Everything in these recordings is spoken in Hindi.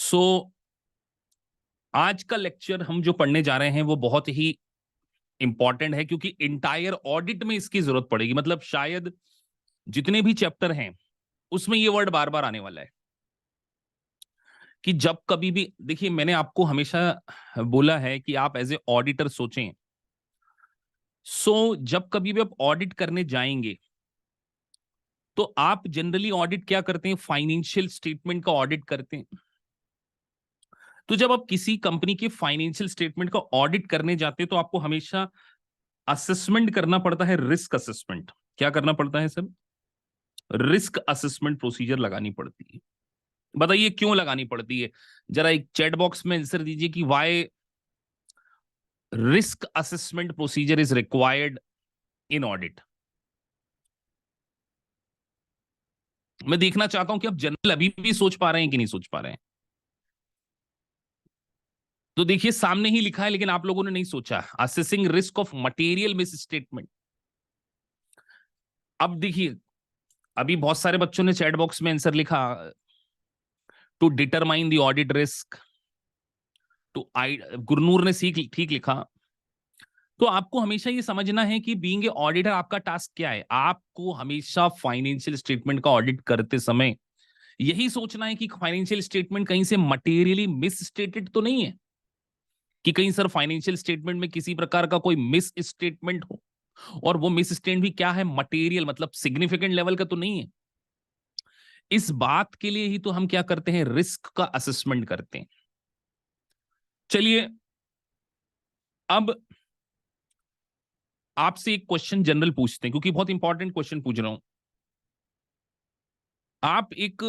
सो आज का लेक्चर हम जो पढ़ने जा रहे हैं वो बहुत ही इंपॉर्टेंट है, क्योंकि इंटायर ऑडिट में इसकी जरूरत पड़ेगी। मतलब शायद जितने भी चैप्टर हैं उसमें ये वर्ड बार बार आने वाला है कि जब कभी भी देखिए, मैंने आपको हमेशा बोला है कि आप एज ए ऑडिटर सोचें। जब कभी भी आप ऑडिट करने जाएंगे तो आप जनरली ऑडिट क्या करते हैं? फाइनेंशियल स्टेटमेंट का ऑडिट करते हैं। तो जब आप किसी कंपनी के फाइनेंशियल स्टेटमेंट का ऑडिट करने जाते हैं तो आपको हमेशा असेसमेंट करना पड़ता है, रिस्क असेसमेंट। क्या करना पड़ता है सर? रिस्क असेसमेंट प्रोसीजर लगानी पड़ती है। बताइए क्यों लगानी पड़ती है? जरा एक चैट बॉक्स में आंसर दीजिए कि why risk assessment procedure is required in audit. मैं देखना चाहता हूं कि आप जनरल अभी भी सोच पा रहे हैं कि नहीं सोच पा रहे हैं। तो देखिए सामने ही लिखा है, लेकिन आप लोगों ने नहीं सोचा। Assessing risk of material misstatement. अब देखिए, अभी बहुत सारे बच्चों ने चैट बॉक्स में आंसर लिखा, to determine the audit risk. तो आई गुरनूर ने ठीक लिखा। तो आपको हमेशा ये समझना है कि बीइंग ए ऑडिटर आपका टास्क क्या है। आपको हमेशा फाइनेंशियल स्टेटमेंट का ऑडिट करते समय यही सोचना है कि फाइनेंशियल स्टेटमेंट कहीं से मटेरियली मिस स्टेटेड तो नहीं है, कि कहीं सर फाइनेंशियल स्टेटमेंट में किसी प्रकार का कोई मिस स्टेटमेंट हो, और वो मिस स्टेटमेंट भी क्या है? मटेरियल, मतलब सिग्निफिकेंट लेवल का तो नहीं है। इस बात के लिए ही तो हम क्या करते हैं? रिस्क का असेसमेंट करते हैं। चलिए, अब आपसे एक क्वेश्चन जनरल पूछते हैं, क्योंकि बहुत इंपॉर्टेंट क्वेश्चन पूछ रहा हूं। आप एक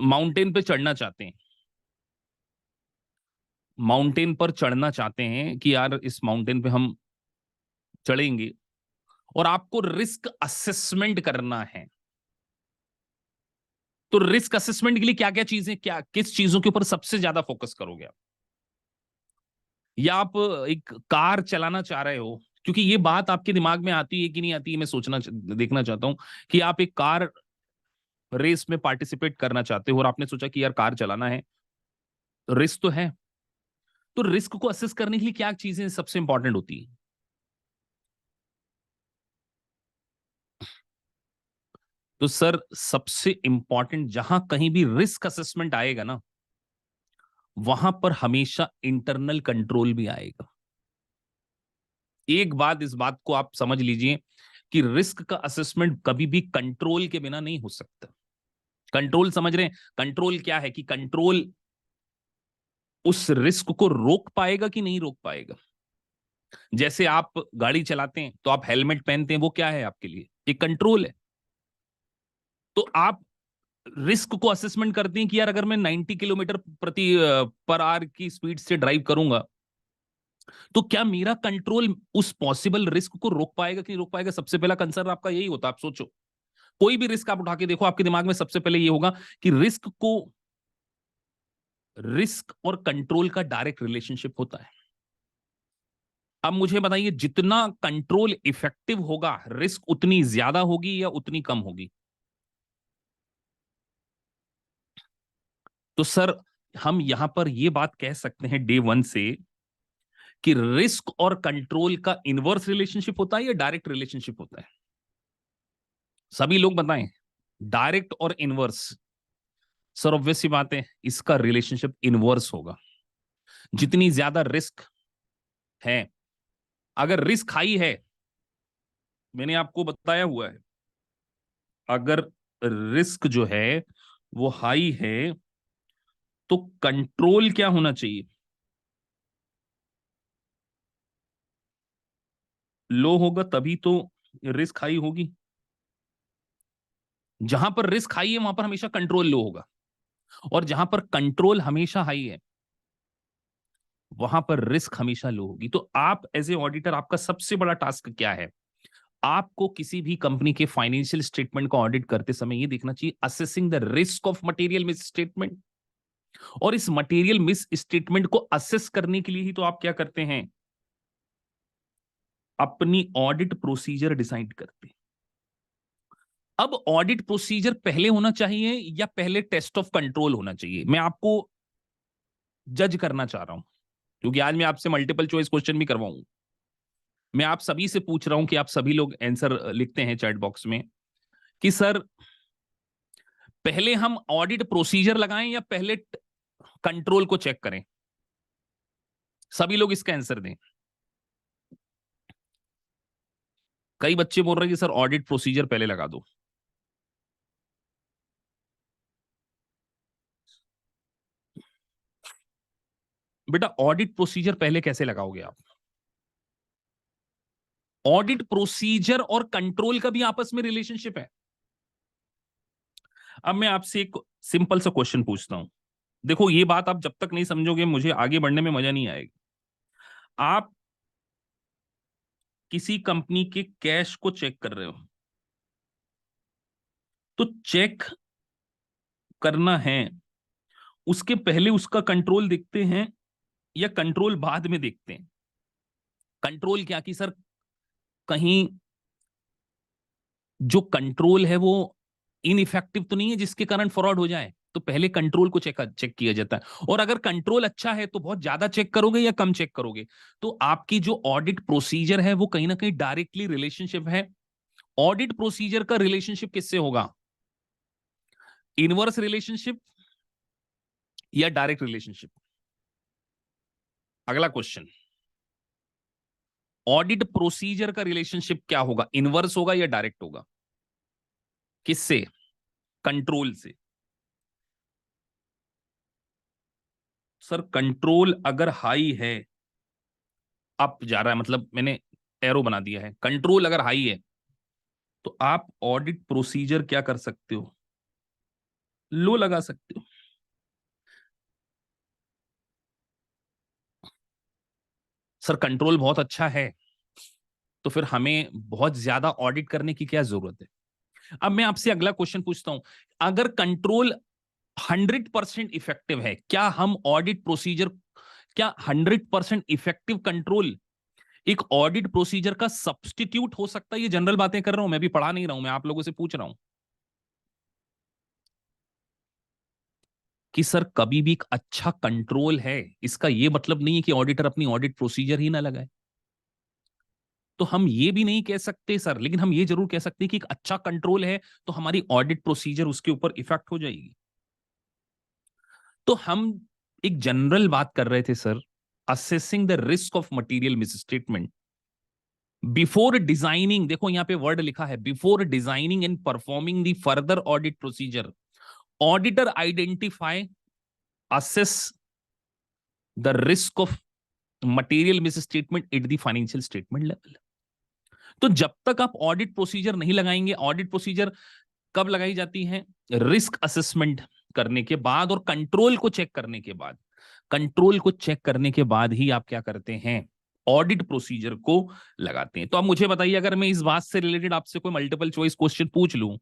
माउंटेन पे चढ़ना चाहते हैं, माउंटेन पर चढ़ना चाहते हैं कि यार इस माउंटेन पे हम चढ़ेंगे, और आपको रिस्क असेसमेंट करना है। तो रिस्क असेसमेंट के लिए क्या क्या चीजें, क्या किस चीजों के ऊपर सबसे ज्यादा फोकस करोगे आप? या आप एक कार चलाना चाह रहे हो, क्योंकि ये बात आपके दिमाग में आती है कि नहीं आती है, मैं देखना चाहता हूं कि आप एक कार रेस में पार्टिसिपेट करना चाहते हो और आपने सोचा कि यार कार चलाना है, रिस्क तो है। तो रिस्क को असेस करने के लिए क्या चीजें सबसे इंपॉर्टेंट होती है? तो सर सबसे इंपॉर्टेंट, जहां कहीं भी रिस्क असेसमेंट आएगा ना, वहां पर हमेशा इंटरनल कंट्रोल भी आएगा। एक बात, इस बात को आप समझ लीजिए कि रिस्क का असेसमेंट कभी भी कंट्रोल के बिना नहीं हो सकता। कंट्रोल समझ रहे हैं? कंट्रोल क्या है? कि कंट्रोल उस रिस्क को रोक पाएगा कि नहीं रोक पाएगा। जैसे आप गाड़ी चलाते हैं तो आप हेलमेट पहनते हैं, वो क्या है आपके लिए? एक कंट्रोल है। तो आप रिस्क को असेसमेंट करते हैं कि यार अगर मैं 90 किलोमीटर प्रति पर आवर की स्पीड से ड्राइव करूंगा तो क्या मेरा कंट्रोल उस पॉसिबल रिस्क को रोक पाएगा कि नहीं रोक पाएगा। सबसे पहला कंसर्न आपका यही होता है। आप सोचो, कोई भी रिस्क आप उठा के देखो, आपके दिमाग में सबसे पहले ये होगा कि रिस्क और कंट्रोल का डायरेक्ट रिलेशनशिप होता है। अब मुझे बताइए, जितना कंट्रोल इफेक्टिव होगा, रिस्क उतनी ज्यादा होगी या उतनी कम होगी? तो सर हम यहां पर यह बात कह सकते हैं डे वन से कि रिस्क और कंट्रोल का इनवर्स रिलेशनशिप होता है या डायरेक्ट रिलेशनशिप होता है? सभी लोग बताएं, डायरेक्ट और इनवर्स। सर ऑब्वियस सी बात है, इसका रिलेशनशिप इनवर्स होगा। जितनी ज्यादा रिस्क है, अगर रिस्क हाई है, मैंने आपको बताया हुआ है, अगर रिस्क जो है वो हाई है तो कंट्रोल क्या होना चाहिए? लो होगा, तभी तो रिस्क हाई होगी। जहां पर रिस्क हाई है वहां पर हमेशा कंट्रोल लो होगा, और जहां पर कंट्रोल हमेशा हाई है वहां पर रिस्क हमेशा लो होगी। तो आप एज ए ऑडिटर, आपका सबसे बड़ा टास्क क्या है? आपको किसी भी कंपनी के फाइनेंशियल स्टेटमेंट का ऑडिट करते समय ये देखना चाहिए, assessing the risk of material miss statement. और इस मटेरियल मिस स्टेटमेंट को असेस करने के लिए ही तो आप क्या करते हैं? अपनी ऑडिट प्रोसीजर डिसाइड करते हैं। अब ऑडिट प्रोसीजर पहले होना चाहिए या पहले टेस्ट ऑफ कंट्रोल होना चाहिए, मैं आपको जज करना चाह रहा हूं, क्योंकि आज मैं आपसे मल्टीपल चॉइस क्वेश्चन भी करवाऊंगा। मैं आप सभी से पूछ रहा हूं कि आप सभी लोग आंसर लिखते हैं चैट बॉक्स में कि सर पहले हम ऑडिट प्रोसीजर लगाएं या पहले कंट्रोल को चेक करें। सभी लोग इसका आंसर दें। कई बच्चे बोल रहे हैं कि सर ऑडिट प्रोसीजर पहले लगा दो। बेटा ऑडिट प्रोसीजर पहले कैसे लगाओगे आप? ऑडिट प्रोसीजर और कंट्रोल का भी आपस में रिलेशनशिप है। अब मैं आपसे एक सिंपल सा क्वेश्चन पूछता हूं। देखो ये बात आप जब तक नहीं समझोगे मुझे आगे बढ़ने में मजा नहीं आएगा। आप किसी कंपनी के कैश को चेक कर रहे हो, तो चेक करना है उसके पहले उसका कंट्रोल देखते हैं या कंट्रोल बाद में देखते हैं? कंट्रोल क्या कि सर कहीं जो कंट्रोल है वो इनइफेक्टिव तो नहीं है जिसके कारण फ्रॉड हो जाए, तो पहले कंट्रोल को चेक चेक किया जाता है। और अगर कंट्रोल अच्छा है तो बहुत ज्यादा चेक करोगे या कम चेक करोगे? तो आपकी जो ऑडिट प्रोसीजर है वो कहीं ना कहीं डायरेक्टली रिलेशनशिप है। ऑडिट प्रोसीजर का रिलेशनशिप किससे होगा? इनवर्स रिलेशनशिप या डायरेक्ट रिलेशनशिप? अगला क्वेश्चन, ऑडिट प्रोसीजर का रिलेशनशिप क्या होगा? इनवर्स होगा या डायरेक्ट होगा? किससे? कंट्रोल से। सर कंट्रोल अगर हाई है, अप जा रहा है, मतलब मैंने एरो बना दिया है, कंट्रोल अगर हाई है तो आप ऑडिट प्रोसीजर क्या कर सकते हो? लो लगा सकते हो। सर कंट्रोल बहुत अच्छा है तो फिर हमें बहुत ज्यादा ऑडिट करने की क्या जरूरत है? अब मैं आपसे अगला क्वेश्चन पूछता हूं, अगर कंट्रोल 100% इफेक्टिव है, क्या हम ऑडिट प्रोसीजर, क्या 100% इफेक्टिव कंट्रोल एक ऑडिट प्रोसीजर का सब्स्टिट्यूट हो सकता है? ये जनरल बातें कर रहा हूं, मैं भी पढ़ा नहीं रहा हूं, मैं आप लोगों से पूछ रहा हूं कि सर कभी भी एक अच्छा कंट्रोल है इसका ये मतलब नहीं है कि ऑडिटर अपनी ऑडिट प्रोसीजर ही ना लगाए। तो हम ये भी नहीं कह सकते सर, लेकिन हम ये जरूर कह सकते हैं कि एक अच्छा कंट्रोल है तो हमारी ऑडिट प्रोसीजर उसके ऊपर इफेक्ट हो जाएगी। तो हम एक जनरल बात कर रहे थे sir, assessing the risk of material misstatement before designing. देखो यहां पे वर्ड लिखा है, before designing and performing the further audit procedure, auditor identify, assess the risk of material misstatement at the financial statement level. तो जब तक आप ऑडिट प्रोसीजर नहीं लगाएंगे, ऑडिट प्रोसीजर कब लगाई जाती है? रिस्क असेसमेंट करने के बाद और कंट्रोल को चेक करने के बाद। कंट्रोल को चेक करने के बाद ही आप क्या करते हैं? ऑडिट प्रोसीजर को लगाते हैं। तो आप मुझे बताइए, अगर मैं इस बात से रिलेटेड आपसे कोई मल्टीपल चॉइस क्वेश्चन पूछ लूं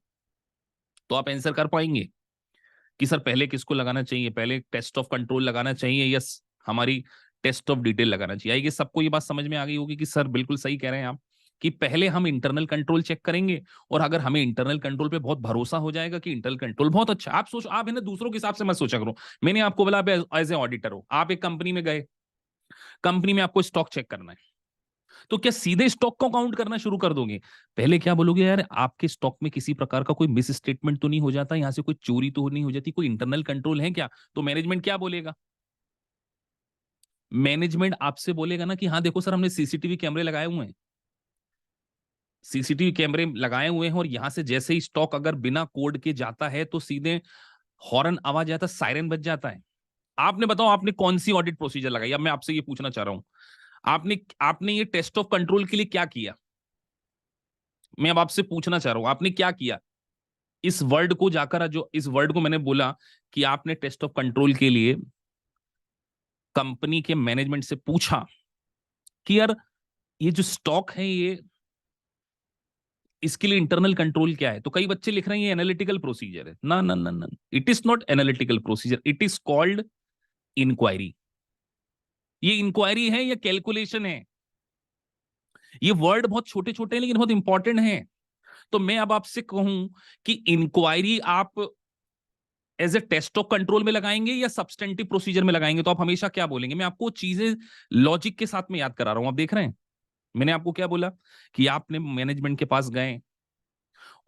तो आप आंसर कर पाएंगे कि सर पहले किसको लगाना चाहिए? पहले टेस्ट ऑफ कंट्रोल लगाना चाहिए या हमारी टेस्ट ऑफ डिटेल लगाना चाहिए? आइए सबको ये बात समझ में आ गई होगी कि सर बिल्कुल सही कह रहे हैं आप कि पहले हम इंटरनल कंट्रोल चेक करेंगे, और अगर हमें इंटरनल कंट्रोल पे बहुत भरोसा हो जाएगा कि इंटरनल कंट्रोल बहुत अच्छा, आप सोच, आप है ना दूसरों के हिसाब से मत सोचा करो। मैंने आपको बोला आप एज ए ऑडिटर हो, आप एक कंपनी में गए, कंपनी में आपको स्टॉक चेक करना है, तो क्या सीधे स्टॉक को काउंट करना शुरू कर दोगे? पहले क्या बोलोगे, यार आपके स्टॉक में किसी प्रकार का कोई मिस स्टेटमेंट तो नहीं हो जाता, यहां से कोई चोरी तो नहीं हो जाती, कोई इंटरनल कंट्रोल है क्या? तो मैनेजमेंट क्या बोलेगा? मैनेजमेंट आपसे बोलेगा ना कि हाँ देखो सर हमने सीसीटीवी कैमरे लगाए हुए हैं, सीसीटीवी कैमरे लगाए हुए हैं, और यहां से जैसे ही स्टॉक अगर बिना कोड के जाता है तो सीधे हॉर्न आवाज आता है, सायरन बज जाता है। आपने बताओ आपने कौन सी ऑडिट प्रोसीजर लगाई? अब मैं आपसे ये पूछना चाह रहा हूं, आपने आपने ये टेस्ट ऑफ कंट्रोल के लिए क्या किया? मैं अब आपसे पूछना चाह रहा हूं आपने क्या किया? इस वर्ड को जाकर, जो इस वर्ड को मैंने बोला कि आपने टेस्ट ऑफ कंट्रोल के लिए कंपनी के मैनेजमेंट से पूछा कि यार ये जो स्टॉक है ये, इसके लिए इंटरनल कंट्रोल क्या है? तो कई बच्चे लिख रहे हैं ये एनालिटिकल प्रोसीजर है। ना ना ना ना, it is not analytical procedure, it is called inquiry. ये इंक्वायरी है या कैलकुलेशन है? ये वर्ड बहुत छोटे छोटे हैं लेकिन बहुत इंपॉर्टेंट है। तो मैं अब आपसे कहूं कि इंक्वायरी आप as a test of control में लगाएंगे या सब्सटेंटिव प्रोसीजर में लगाएंगे, तो आप हमेशा क्या बोलेंगे? मैं आपको चीजें लॉजिक के साथ में याद करा रहा हूं, आप देख रहे हैं मैंने आपको क्या बोला कि आपने मैनेजमेंट के पास गए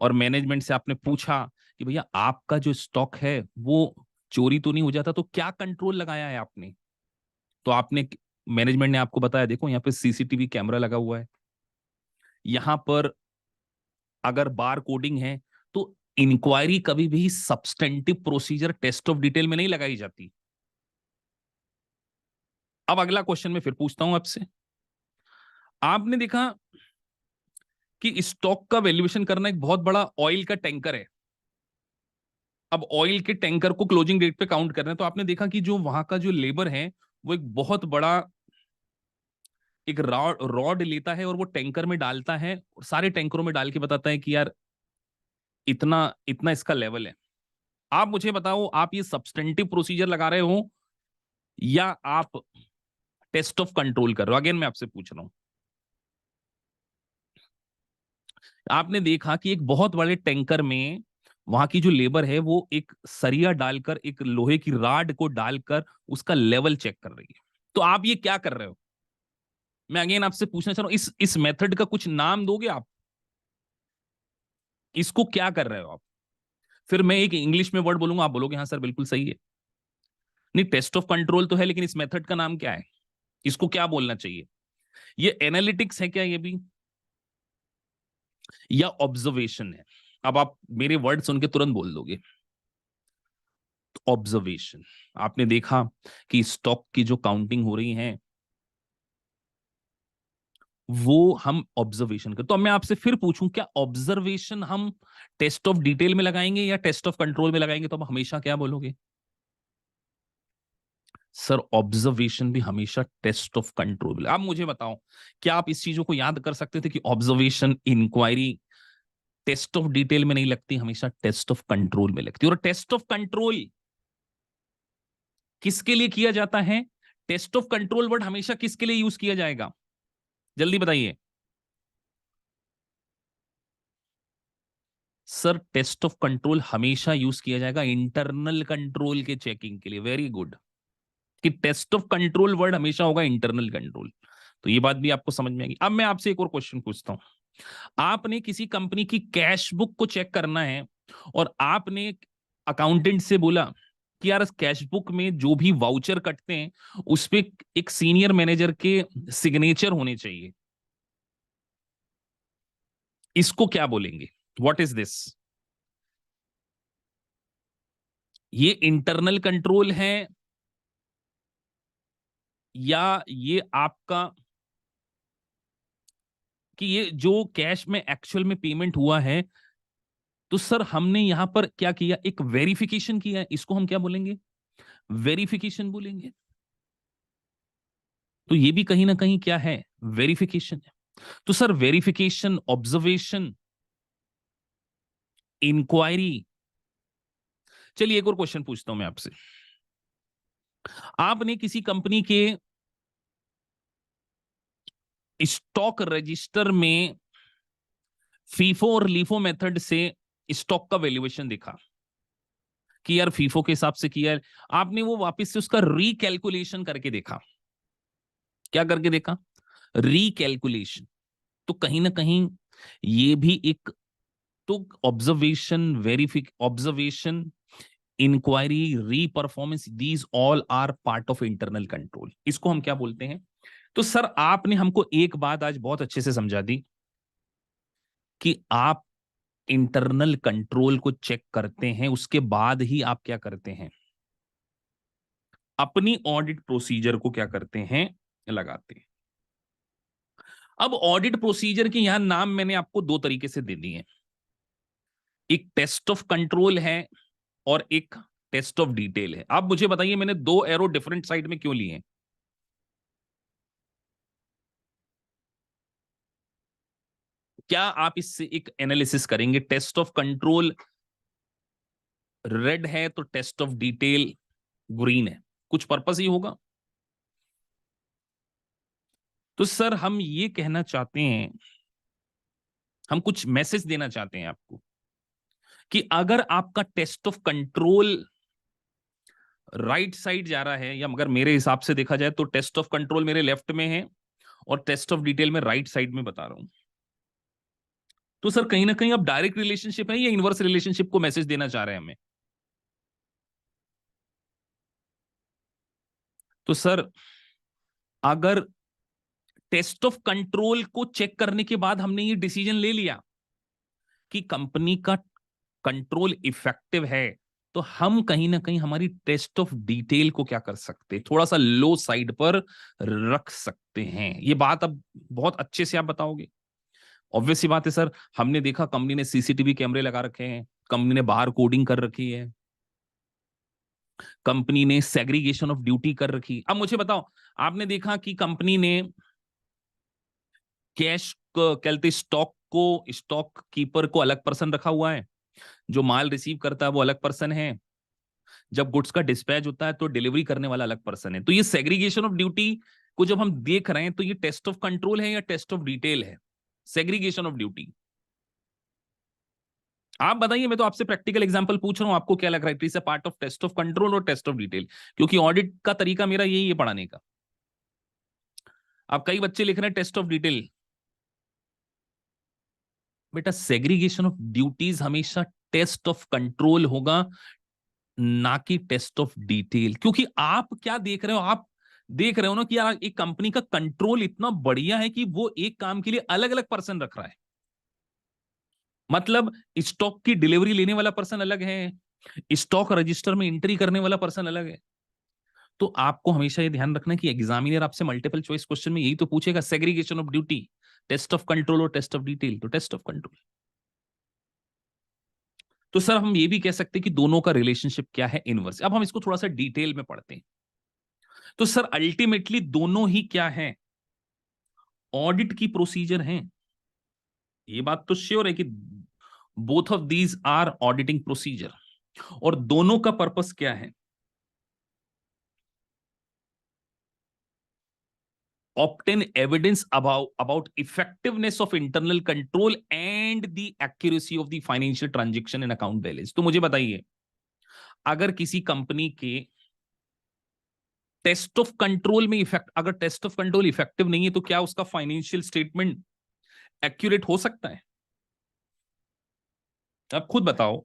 और मैनेजमेंट से आपने पूछा कि भैया आपका जो स्टॉक है वो चोरी तो नहीं हो जाता, तो क्या कंट्रोल लगाया है आपने? तो आपने मैनेजमेंट ने आपको बताया देखो यहाँ पे सीसीटीवी कैमरा लगा हुआ है, यहां पर अगर बार कोडिंग है, तो इंक्वायरी कभी भी substantive procedure test of detail में नहीं लगाई जाती। अब अगला क्वेश्चन मैं फिर पूछता हूं आपसे, आपने देखा कि स्टॉक का वैल्यूएशन करना एक बहुत बड़ा ऑयल का टैंकर है। अब ऑयल के टैंकर को क्लोजिंग डेट पे काउंट कर रहे हैं, तो आपने देखा कि जो वहां का जो लेबर है वो एक बहुत बड़ा एक रॉड रॉड लेता है और वो टैंकर में डालता है और सारे टैंकरों में डाल के बताता है कि यार इतना इतना इसका लेवल है। आप मुझे बताओ, आप ये सब्सटेंटिव प्रोसीजर लगा रहे हो या आप टेस्ट ऑफ कंट्रोल कर रहे हो? अगेन मैं आपसे पूछ रहा हूं, आपने देखा कि एक बहुत बड़े टैंकर में वहां की जो लेबर है वो एक सरिया डालकर एक लोहे की राड को डालकर उसका लेवल चेक कर रही है, तो आप ये क्या कर रहे हो? मैं अगेन आपसे पूछना चाह रहा हूं, इस मेथड का कुछ नाम दोगे आप? इसको क्या कर रहे हो आप? फिर मैं एक इंग्लिश में वर्ड बोलूंगा, आप बोलोगे हाँ सर बिल्कुल सही है। नहीं, टेस्ट ऑफ कंट्रोल तो है, लेकिन इस मेथड का नाम क्या है? इसको क्या बोलना चाहिए? ये एनालिटिक्स है क्या ये भी, या ऑब्जर्वेशन है? अब आप मेरे वर्ड सुन के तुरंत बोल दोगे ऑब्जर्वेशन। आपने देखा कि स्टॉक की जो काउंटिंग हो रही है वो हम ऑब्जर्वेशन कर, तो अब मैं आपसे फिर पूछूं, क्या ऑब्जर्वेशन हम टेस्ट ऑफ डिटेल में लगाएंगे या टेस्ट ऑफ कंट्रोल में लगाएंगे? तो आप हमेशा क्या बोलोगे? सर ऑब्जर्वेशन भी हमेशा टेस्ट ऑफ कंट्रोल। आप मुझे बताओ, क्या आप इस चीजों को याद कर सकते थे कि observation inquiry test of detail में नहीं लगती, हमेशा टेस्ट ऑफ कंट्रोल में लगती है? और टेस्ट ऑफ कंट्रोल किसके लिए किया जाता है? टेस्ट ऑफ कंट्रोल वर्ड हमेशा किसके लिए यूज किया जाएगा? जल्दी बताइए सर। टेस्ट ऑफ कंट्रोल हमेशा यूज किया जाएगा इंटरनल कंट्रोल के चेकिंग के लिए। वेरी गुड, कि टेस्ट ऑफ कंट्रोल वर्ड हमेशा होगा इंटरनल कंट्रोल। तो ये बात भी आपको समझ में आएगी। अब मैं आपसे एक और क्वेश्चन पूछता हूं, आपने किसी कंपनी की कैश बुक को चेक करना है और आपने अकाउंटेंट से बोला कि यार कैश बुक में जो भी वाउचर कटते हैं उस पे एक सीनियर मैनेजर के सिग्नेचर होने चाहिए, इसको क्या बोलेंगे? What is this? ये इंटरनल कंट्रोल है या ये आपका कि ये जो कैश में एक्चुअल में पेमेंट हुआ है, तो सर हमने यहां पर क्या किया, एक वेरिफिकेशन किया है, इसको हम क्या बोलेंगे? वेरिफिकेशन बोलेंगे। तो ये भी कहीं ना कहीं क्या है? वेरिफिकेशन है। तो सर वेरिफिकेशन, ऑब्जर्वेशन, इंक्वायरी। चलिए एक और क्वेश्चन पूछता हूं मैं आपसे, आपने किसी कंपनी के स्टॉक रजिस्टर में फीफो और लीफो मेथड से स्टॉक का वैल्यूएशन देखा कि यार फीफो के हिसाब से किया है, आपने वो वापस से उसका रिकैलकुलेशन करके देखा। क्या करके देखा? रिकैलकुलेशन। तो कहीं ना कहीं ये भी एक, तो observation, observation, inquiry, reperformance, these all are part of internal control. इसको हम क्या बोलते हैं? तो सर आपने हमको एक बात आज बहुत अच्छे से समझा दी कि आप इंटरनल कंट्रोल को चेक करते हैं, उसके बाद ही आप क्या करते हैं? अपनी ऑडिट प्रोसीजर को क्या करते हैं? लगाते हैं। अब ऑडिट प्रोसीजर के यहां नाम मैंने आपको दो तरीके से दे दिए हैं, एक टेस्ट ऑफ कंट्रोल है और एक टेस्ट ऑफ डिटेल है। आप मुझे बताइए मैंने दो एरो डिफरेंट साइड में क्यों लिए हैं? क्या आप इससे एक एनालिसिस करेंगे? टेस्ट ऑफ कंट्रोल रेड है तो टेस्ट ऑफ डिटेल ग्रीन है, कुछ पर्पस ही होगा। तो सर हम ये कहना चाहते हैं हम कुछ मैसेज देना चाहते हैं आपको कि अगर आपका test of control right side जा रहा है, या मगर मेरे हिसाब से देखा जाए तो टेस्ट ऑफ कंट्रोल मेरे लेफ्ट में है और टेस्ट ऑफ डिटेल में राइट साइड में बता रहा हूं, तो सर कहीं ना कहीं अब डायरेक्ट रिलेशनशिप है या इनवर्स रिलेशनशिप को मैसेज देना चाह रहे हैं हमें? तो सर अगर टेस्ट ऑफ कंट्रोल को चेक करने के बाद हमने ये डिसीजन ले लिया कि कंपनी का कंट्रोल इफेक्टिव है, तो हम कहीं ना कहीं हमारी टेस्ट ऑफ डिटेल को क्या कर सकते हैं, थोड़ा सा लो साइड पर रख सकते हैं। ये बात अब बहुत अच्छे से आप बताओगे। ऑब्वियस सी बात है सर, हमने देखा कंपनी ने सीसीटीवी कैमरे लगा रखे हैं, कंपनी ने बाहर कोडिंग कर रखी है, कंपनी ने सेग्रीगेशन ऑफ ड्यूटी कर रखी। अब मुझे बताओ, आपने देखा कि कंपनी ने कैश कहते स्टॉक को, स्टॉक कीपर को अलग पर्सन रखा हुआ है, जो माल रिसीव करता है वो अलग पर्सन है, जब गुड्स का डिस्पैच होता है तो डिलीवरी करने वाला अलग पर्सन है। तो ये सेग्रीगेशन ऑफ ड्यूटी को जब हम देख रहे हैं तो ये टेस्ट ऑफ कंट्रोल है या टेस्ट ऑफ डिटेल है? Segregation of duty. आप बताइए, मैं तो आपसे प्रैक्टिकल एग्जांपल पूछ रहा हूं, आपको क्या लग रहा है? It is a part of test of control और टेस्ट ऑफ डिटेल, क्योंकि ऑडिट का तरीका मेरा यही है पढ़ाने का। अब कई बच्चे लिख रहे हैं टेस्ट ऑफ डिटेल। बेटा सेग्रीगेशन ऑफ ड्यूटीज हमेशा टेस्ट ऑफ कंट्रोल होगा, ना कि टेस्ट ऑफ डिटेल। क्योंकि आप क्या देख रहे हो, आप देख रहे हो ना कि यार एक कंपनी का कंट्रोल इतना बढ़िया है कि वो एक काम के लिए अलग अलग पर्सन रख रहा है। मतलब स्टॉक की डिलीवरी लेने वाला पर्सन अलग है, स्टॉक रजिस्टर में एंट्री करने वाला पर्सन अलग है। तो आपको हमेशा ये ध्यान रखना है कि एग्जामिनर आपसे मल्टीपल चॉइस क्वेश्चन में यही तो पूछेगा, segregation of duty, test of control और टेस्ट ऑफ डिटेल। तो टेस्ट ऑफ कंट्रोल। तो सर हम ये भी कह सकते हैं कि दोनों का रिलेशनशिप क्या है, इनवर्स। अब हम इसको थोड़ा सा डिटेल में पढ़ते हैं। तो सर अल्टीमेटली दोनों ही क्या है, ऑडिट की प्रोसीजर हैं। ये बात तो श्योर है कि both of these are auditing procedure. और दोनों का पर्पस क्या है? obtain evidence about effectiveness of internal control and the accuracy of the financial transaction and account balance। तो मुझे बताइए, अगर किसी कंपनी के टेस्ट ऑफ कंट्रोल में इफेक्ट, अगर टेस्ट ऑफ कंट्रोल इफेक्टिव नहीं है तो क्या उसका फाइनेंशियल स्टेटमेंट एक्यूरेट हो सकता है? अब खुद बताओ,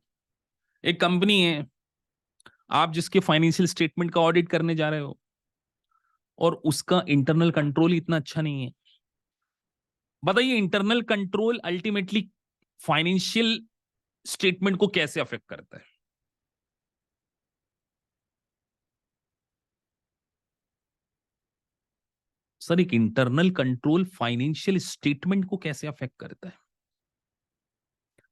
एक कंपनी है, आप जिसके फाइनेंशियल स्टेटमेंट का ऑडिट करने जा रहे हो और उसका इंटरनल कंट्रोल इतना अच्छा नहीं है, बताइए internal control ultimately financial statement को कैसे अफेक्ट करता है? सर एक इंटरनल कंट्रोल फाइनेंशियल स्टेटमेंट को कैसे अफेक्ट करता है?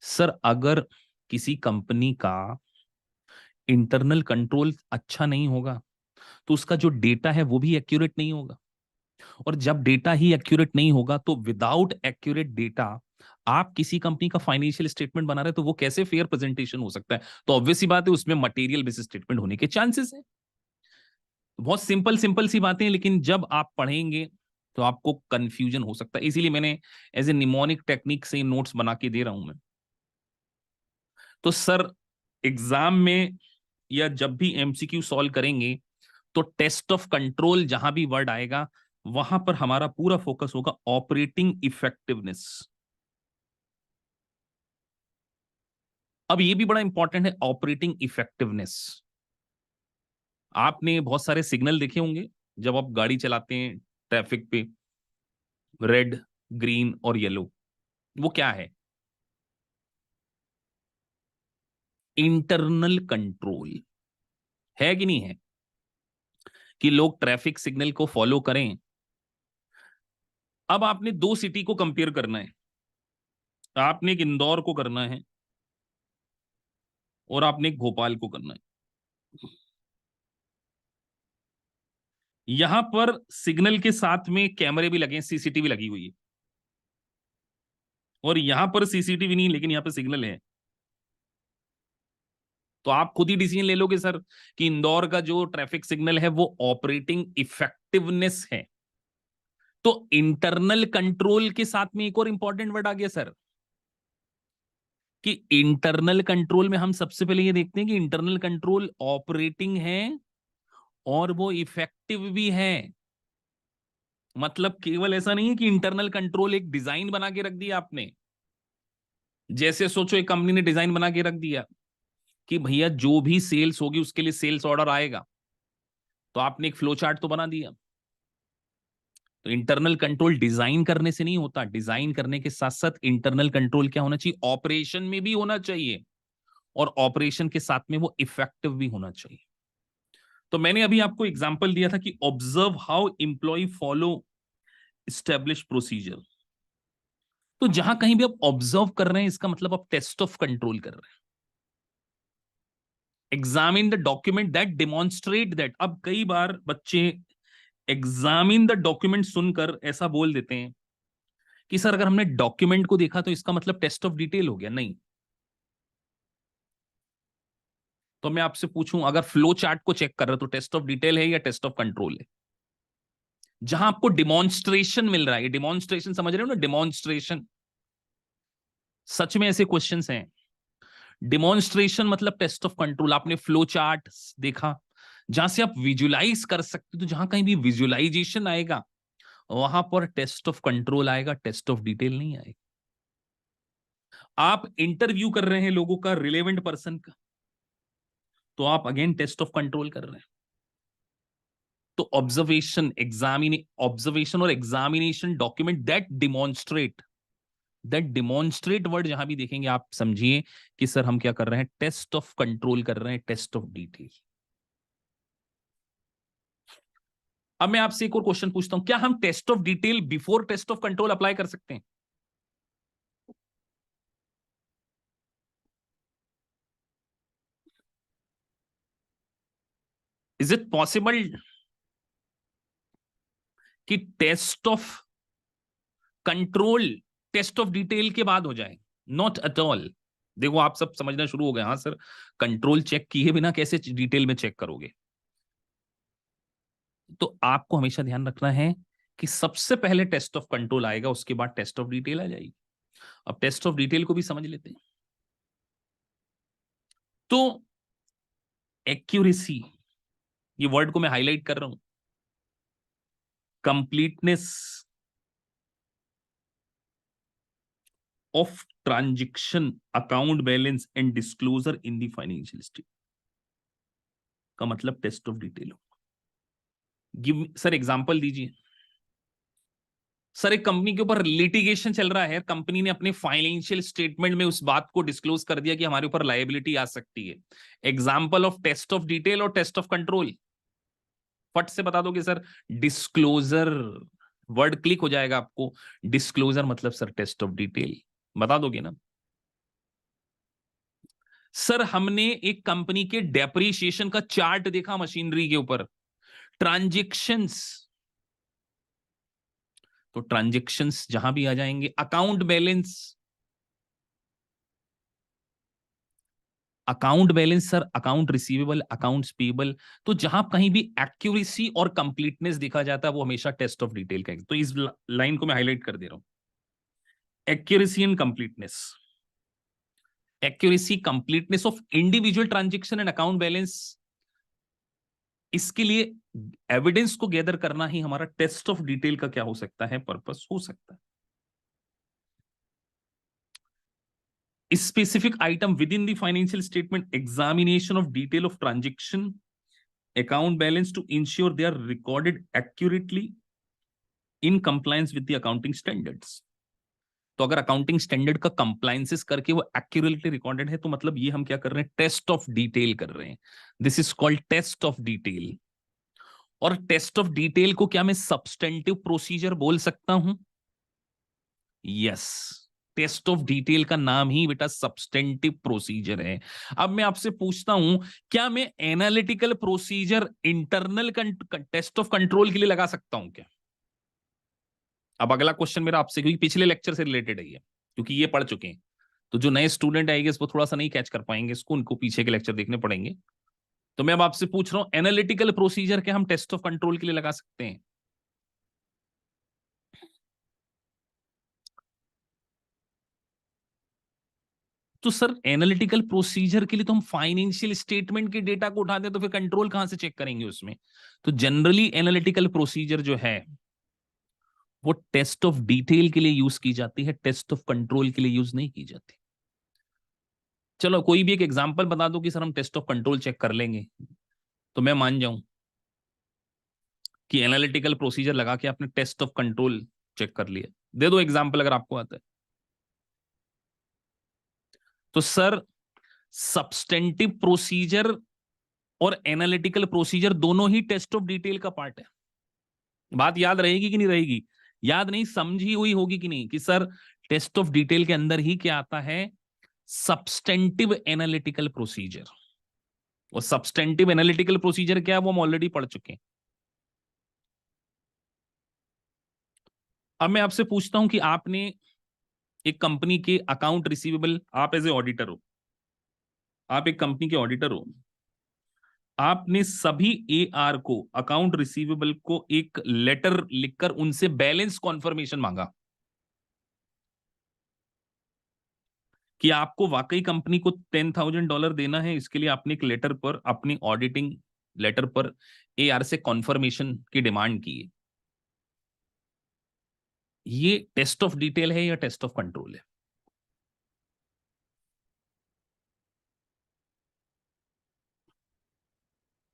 सर अगर किसी कंपनी का इंटरनल कंट्रोल अच्छा नहीं होगा तो उसका जो डेटा है वो भी एक्यूरेट नहीं होगा, और जब डेटा ही एक्यूरेट नहीं होगा तो विदाउट एक्यूरेट डेटा आप किसी कंपनी का फाइनेंशियल स्टेटमेंट बना रहे हैं तो वो कैसे फेयर प्रेजेंटेशन हो सकता है? तो ऑब्वियस सी बात है उसमें मटेरियल बेसिस स्टेटमेंट होने के चांसेस है। बहुत सिंपल सिंपल सी बातें, लेकिन जब आप पढ़ेंगे तो आपको कंफ्यूजन हो सकता है, इसीलिए मैंने एज ए निमोनिक टेक्निक से नोट्स बना के दे रहा हूं मैं। तो सर एग्जाम में या जब भी एमसीक्यू सॉल्व करेंगे तो टेस्ट ऑफ कंट्रोल जहां भी वर्ड आएगा वहां पर हमारा पूरा फोकस होगा ऑपरेटिंग इफेक्टिवनेस। अब ये भी बड़ा इंपॉर्टेंट है, ऑपरेटिंग इफेक्टिवनेस। आपने बहुत सारे सिग्नल देखे होंगे जब आप गाड़ी चलाते हैं ट्रैफिक पे, रेड, ग्रीन और येलो। वो क्या है? इंटरनल कंट्रोल है कि नहीं है, कि लोग ट्रैफिक सिग्नल को फॉलो करें। अब आपने दो सिटी को कंपेयर करना है, आपने एक इंदौर को करना है और आपने एक भोपाल को करना है। यहां पर सिग्नल के साथ में कैमरे भी लगे हैं, सीसीटीवी लगी हुई है, और यहां पर सीसीटीवी नहीं लेकिन यहां पर सिग्नल है। तो आप खुद ही डिसीजन ले लोगे सर कि इंदौर का जो ट्रैफिक सिग्नल है वो ऑपरेटिंग इफेक्टिवनेस है। तो इंटरनल कंट्रोल के साथ में एक और इंपॉर्टेंट वर्ड आ गया सर, कि इंटरनल कंट्रोल में हम सबसे पहले ये देखते हैं कि इंटरनल कंट्रोल ऑपरेटिंग है और वो इफेक्टिव भी है। मतलब केवल ऐसा नहीं है कि इंटरनल कंट्रोल एक डिजाइन बना के रख दिया आपने। जैसे सोचो एक कंपनी ने डिजाइन बना के रख दिया कि भैया जो भी सेल्स होगी उसके लिए सेल्स ऑर्डर आएगा, तो आपने एक फ्लो चार्ट तो बना दिया। तो इंटरनल कंट्रोल डिजाइन करने से नहीं होता, डिजाइन करने के साथ साथ इंटरनल कंट्रोल क्या होना चाहिए, ऑपरेशन में भी होना चाहिए, और ऑपरेशन के साथ में वो इफेक्टिव भी होना चाहिए। तो मैंने अभी आपको एग्जांपल दिया था कि observe how employ follow establish procedure. तो जहां कहीं भी आप ऑब्जर्व कर रहे हैं, इसका मतलब आप टेस्ट ऑफ कंट्रोल कर रहे हैं। Examine the document that demonstrate that. अब कई बार बच्चे एग्जामिन द डॉक्यूमेंट सुनकर ऐसा बोल देते हैं कि सर अगर हमने डॉक्यूमेंट को देखा तो इसका मतलब टेस्ट ऑफ डिटेल हो गया। नहीं। तो मैं आपसे पूछूं, अगर फ्लो चार्ट को चेक कर रहे हो तो टेस्ट ऑफ डिटेल है या टेस्ट ऑफ कंट्रोल है? जहां आपको डिमॉन्स्ट्रेशन मिल रहा है, डिमॉन्स्ट्रेशन समझ रहे हो ना, डिमॉन्स्ट्रेशन। सच में ऐसे क्वेश्चंस हैं। डिमॉन्स्ट्रेशन मतलब टेस्ट ऑफ कंट्रोल। आपने फ्लो चार्ट देखा जहां से आप विजुलाइज कर सकते हो, तो जहां कहीं भी विजुलाइजेशन आएगा वहां पर टेस्ट ऑफ कंट्रोल आएगा, टेस्ट ऑफ डिटेल नहीं आएगा। आप इंटरव्यू कर रहे हैं लोगों का, रिलेवेंट पर्सन का, तो आप अगेन टेस्ट ऑफ कंट्रोल कर रहे हैं। तो ऑब्जर्वेशन और examination document that demonstrate word जहां भी देखेंगे आप समझिए कि सर हम क्या कर रहे हैं, टेस्ट ऑफ कंट्रोल कर रहे हैं, टेस्ट ऑफ डिटेल। अब मैं आपसे एक और क्वेश्चन पूछता हूं, क्या हम test of detail before test of control apply कर सकते हैं? इज इट पॉसिबल कि test of control test of detail के बाद हो जाए? Not at all. देखो आप सब समझना शुरू हो गए, हाँ सर कंट्रोल चेक किए बिना कैसे डिटेल में चेक करोगे? तो आपको हमेशा ध्यान रखना है कि सबसे पहले टेस्ट ऑफ कंट्रोल आएगा, उसके बाद टेस्ट ऑफ डिटेल आ जाएगी। अब टेस्ट ऑफ डिटेल को भी समझ लेते हैं। तो एक्यूरेसी, ये वर्ड को मैं हाईलाइट कर रहा हूं, completeness of transaction, account balance and disclosure in the financial statement का मतलब टेस्ट ऑफ डिटेल हो। गिव सर एग्जांपल दीजिए। सर एक कंपनी के ऊपर लिटिगेशन चल रहा है, कंपनी ने अपने फाइनेंशियल स्टेटमेंट में उस बात को डिस्क्लोज कर दिया कि हमारे ऊपर लायबिलिटी आ सकती है। Example of test of detail और टेस्ट ऑफ कंट्रोल, फट से बता दोगे सर? डिस्क्लोजर, वर्ड क्लिक हो जाएगा आपको। डिस्क्लोजर मतलब सर टेस्ट ऑफ डिटेल, बता दोगे ना? सर हमने एक कंपनी के डेप्रिसिएशन का चार्ट देखा मशीनरी के ऊपर, ट्रांजेक्शन्स, तो ट्रांजेक्शन्स जहां भी आ जाएंगे। Account balance, account balance sir account receivable, accounts payable. तो जहां कहीं भी एक्यूरेसी और कंप्लीटनेस देखा जाता है वो हमेशा टेस्ट ऑफ डिटेल का है। तो इस लाइन को मैं हाईलाइट कर दे रहा हूं, accuracy and completeness. Accuracy completeness of individual transaction and account balance, इसके लिए एविडेंस को गैदर करना ही हमारा टेस्ट ऑफ डिटेल का क्या हो सकता है, पर्पस हो सकता है। Specific item within the financial statement, examination of detail of transaction, account balance to ensure they are recorded accurately in compliance with the accounting standards. तो अगर अकाउंटिंग स्टैंडर्ड का कंप्लायंसेस करके वो एक्यूरेटली रिकॉर्डेड है, तो मतलब ये हम क्या कर रहे हैं, टेस्ट ऑफ डिटेल कर रहे हैं। This is called test of detail. और टेस्ट ऑफ डिटेल को क्या मैं सब्सटेंटिव प्रोसीजर बोल सकता हूं? यस, टेस्ट ऑफ डिटेल का नाम ही बेटा सब्सटेंटिव प्रोसीजर है। अब मैं आपसे पूछता हूं, क्या मैं analytical procedure internal test of control के लिए लगा सकता हूं क्या? अब अगला क्वेश्चन मेरा आपसे, क्योंकि पिछले लेक्चर से रिलेटेड है ये, क्योंकि ये पढ़ चुके हैं, तो जो नए स्टूडेंट आएंगे इसको थोड़ा सा नहीं कैच कर पाएंगे, इसको उनको पीछे के लेक्चर देखने पड़ेंगे। तो मैं अब आपसे पूछ रहा हूं, एनालिटिकल प्रोसीजर क्या हम टेस्ट ऑफ कंट्रोल के लिए लगा सकते हैं? तो सर एनालिटिकल प्रोसीजर के लिए तो हम फाइनेंशियल स्टेटमेंट के डेटा को उठाते हैं, तो फिर कंट्रोल कहां से चेक करेंगे उसमें? तो जनरली एनालिटिकल प्रोसीजर जो है वो टेस्ट ऑफ डिटेल के लिए यूज की जाती है, टेस्ट ऑफ कंट्रोल के लिए यूज नहीं की जाती। चलो कोई भी एक एग्जांपल बता दो कि सर हम टेस्ट ऑफ कंट्रोल चेक कर लेंगे, तो मैं मान जाऊं कि एनालिटिकल प्रोसीजर लगा के आपने टेस्ट ऑफ कंट्रोल चेक कर लिया। दे दो एग्जांपल अगर आपको आता है। तो सर सब्सटेंटिव प्रोसीजर और एनालिटिकल प्रोसीजर दोनों ही टेस्ट ऑफ डिटेल का पार्ट है। बात याद रहेगी कि नहीं रहेगी? याद नहीं, समझी हुई होगी कि नहीं कि सर टेस्ट ऑफ डिटेल के अंदर ही क्या आता है? Substantive analytical procedure. और सब्सटेंटिव एनालिटिकल प्रोसीजर क्या है वो हम ऑलरेडी पढ़ चुके हैं। अब मैं आपसे पूछता हूं कि आपने एक कंपनी के अकाउंट रिसीवेबल, आप एज ए ऑडिटर हो, आप एक कंपनी के ऑडिटर हो, आपने सभी एआर को, अकाउंट रिसीवेबल को एक लेटर लिखकर उनसे बैलेंस कॉन्फर्मेशन मांगा कि आपको वाकई कंपनी को $10,000 देना है। इसके लिए आपने एक लेटर पर, अपनी ऑडिटिंग लेटर पर एआर से कॉन्फर्मेशन की डिमांड की है। ये टेस्ट ऑफ डिटेल है या टेस्ट ऑफ कंट्रोल है?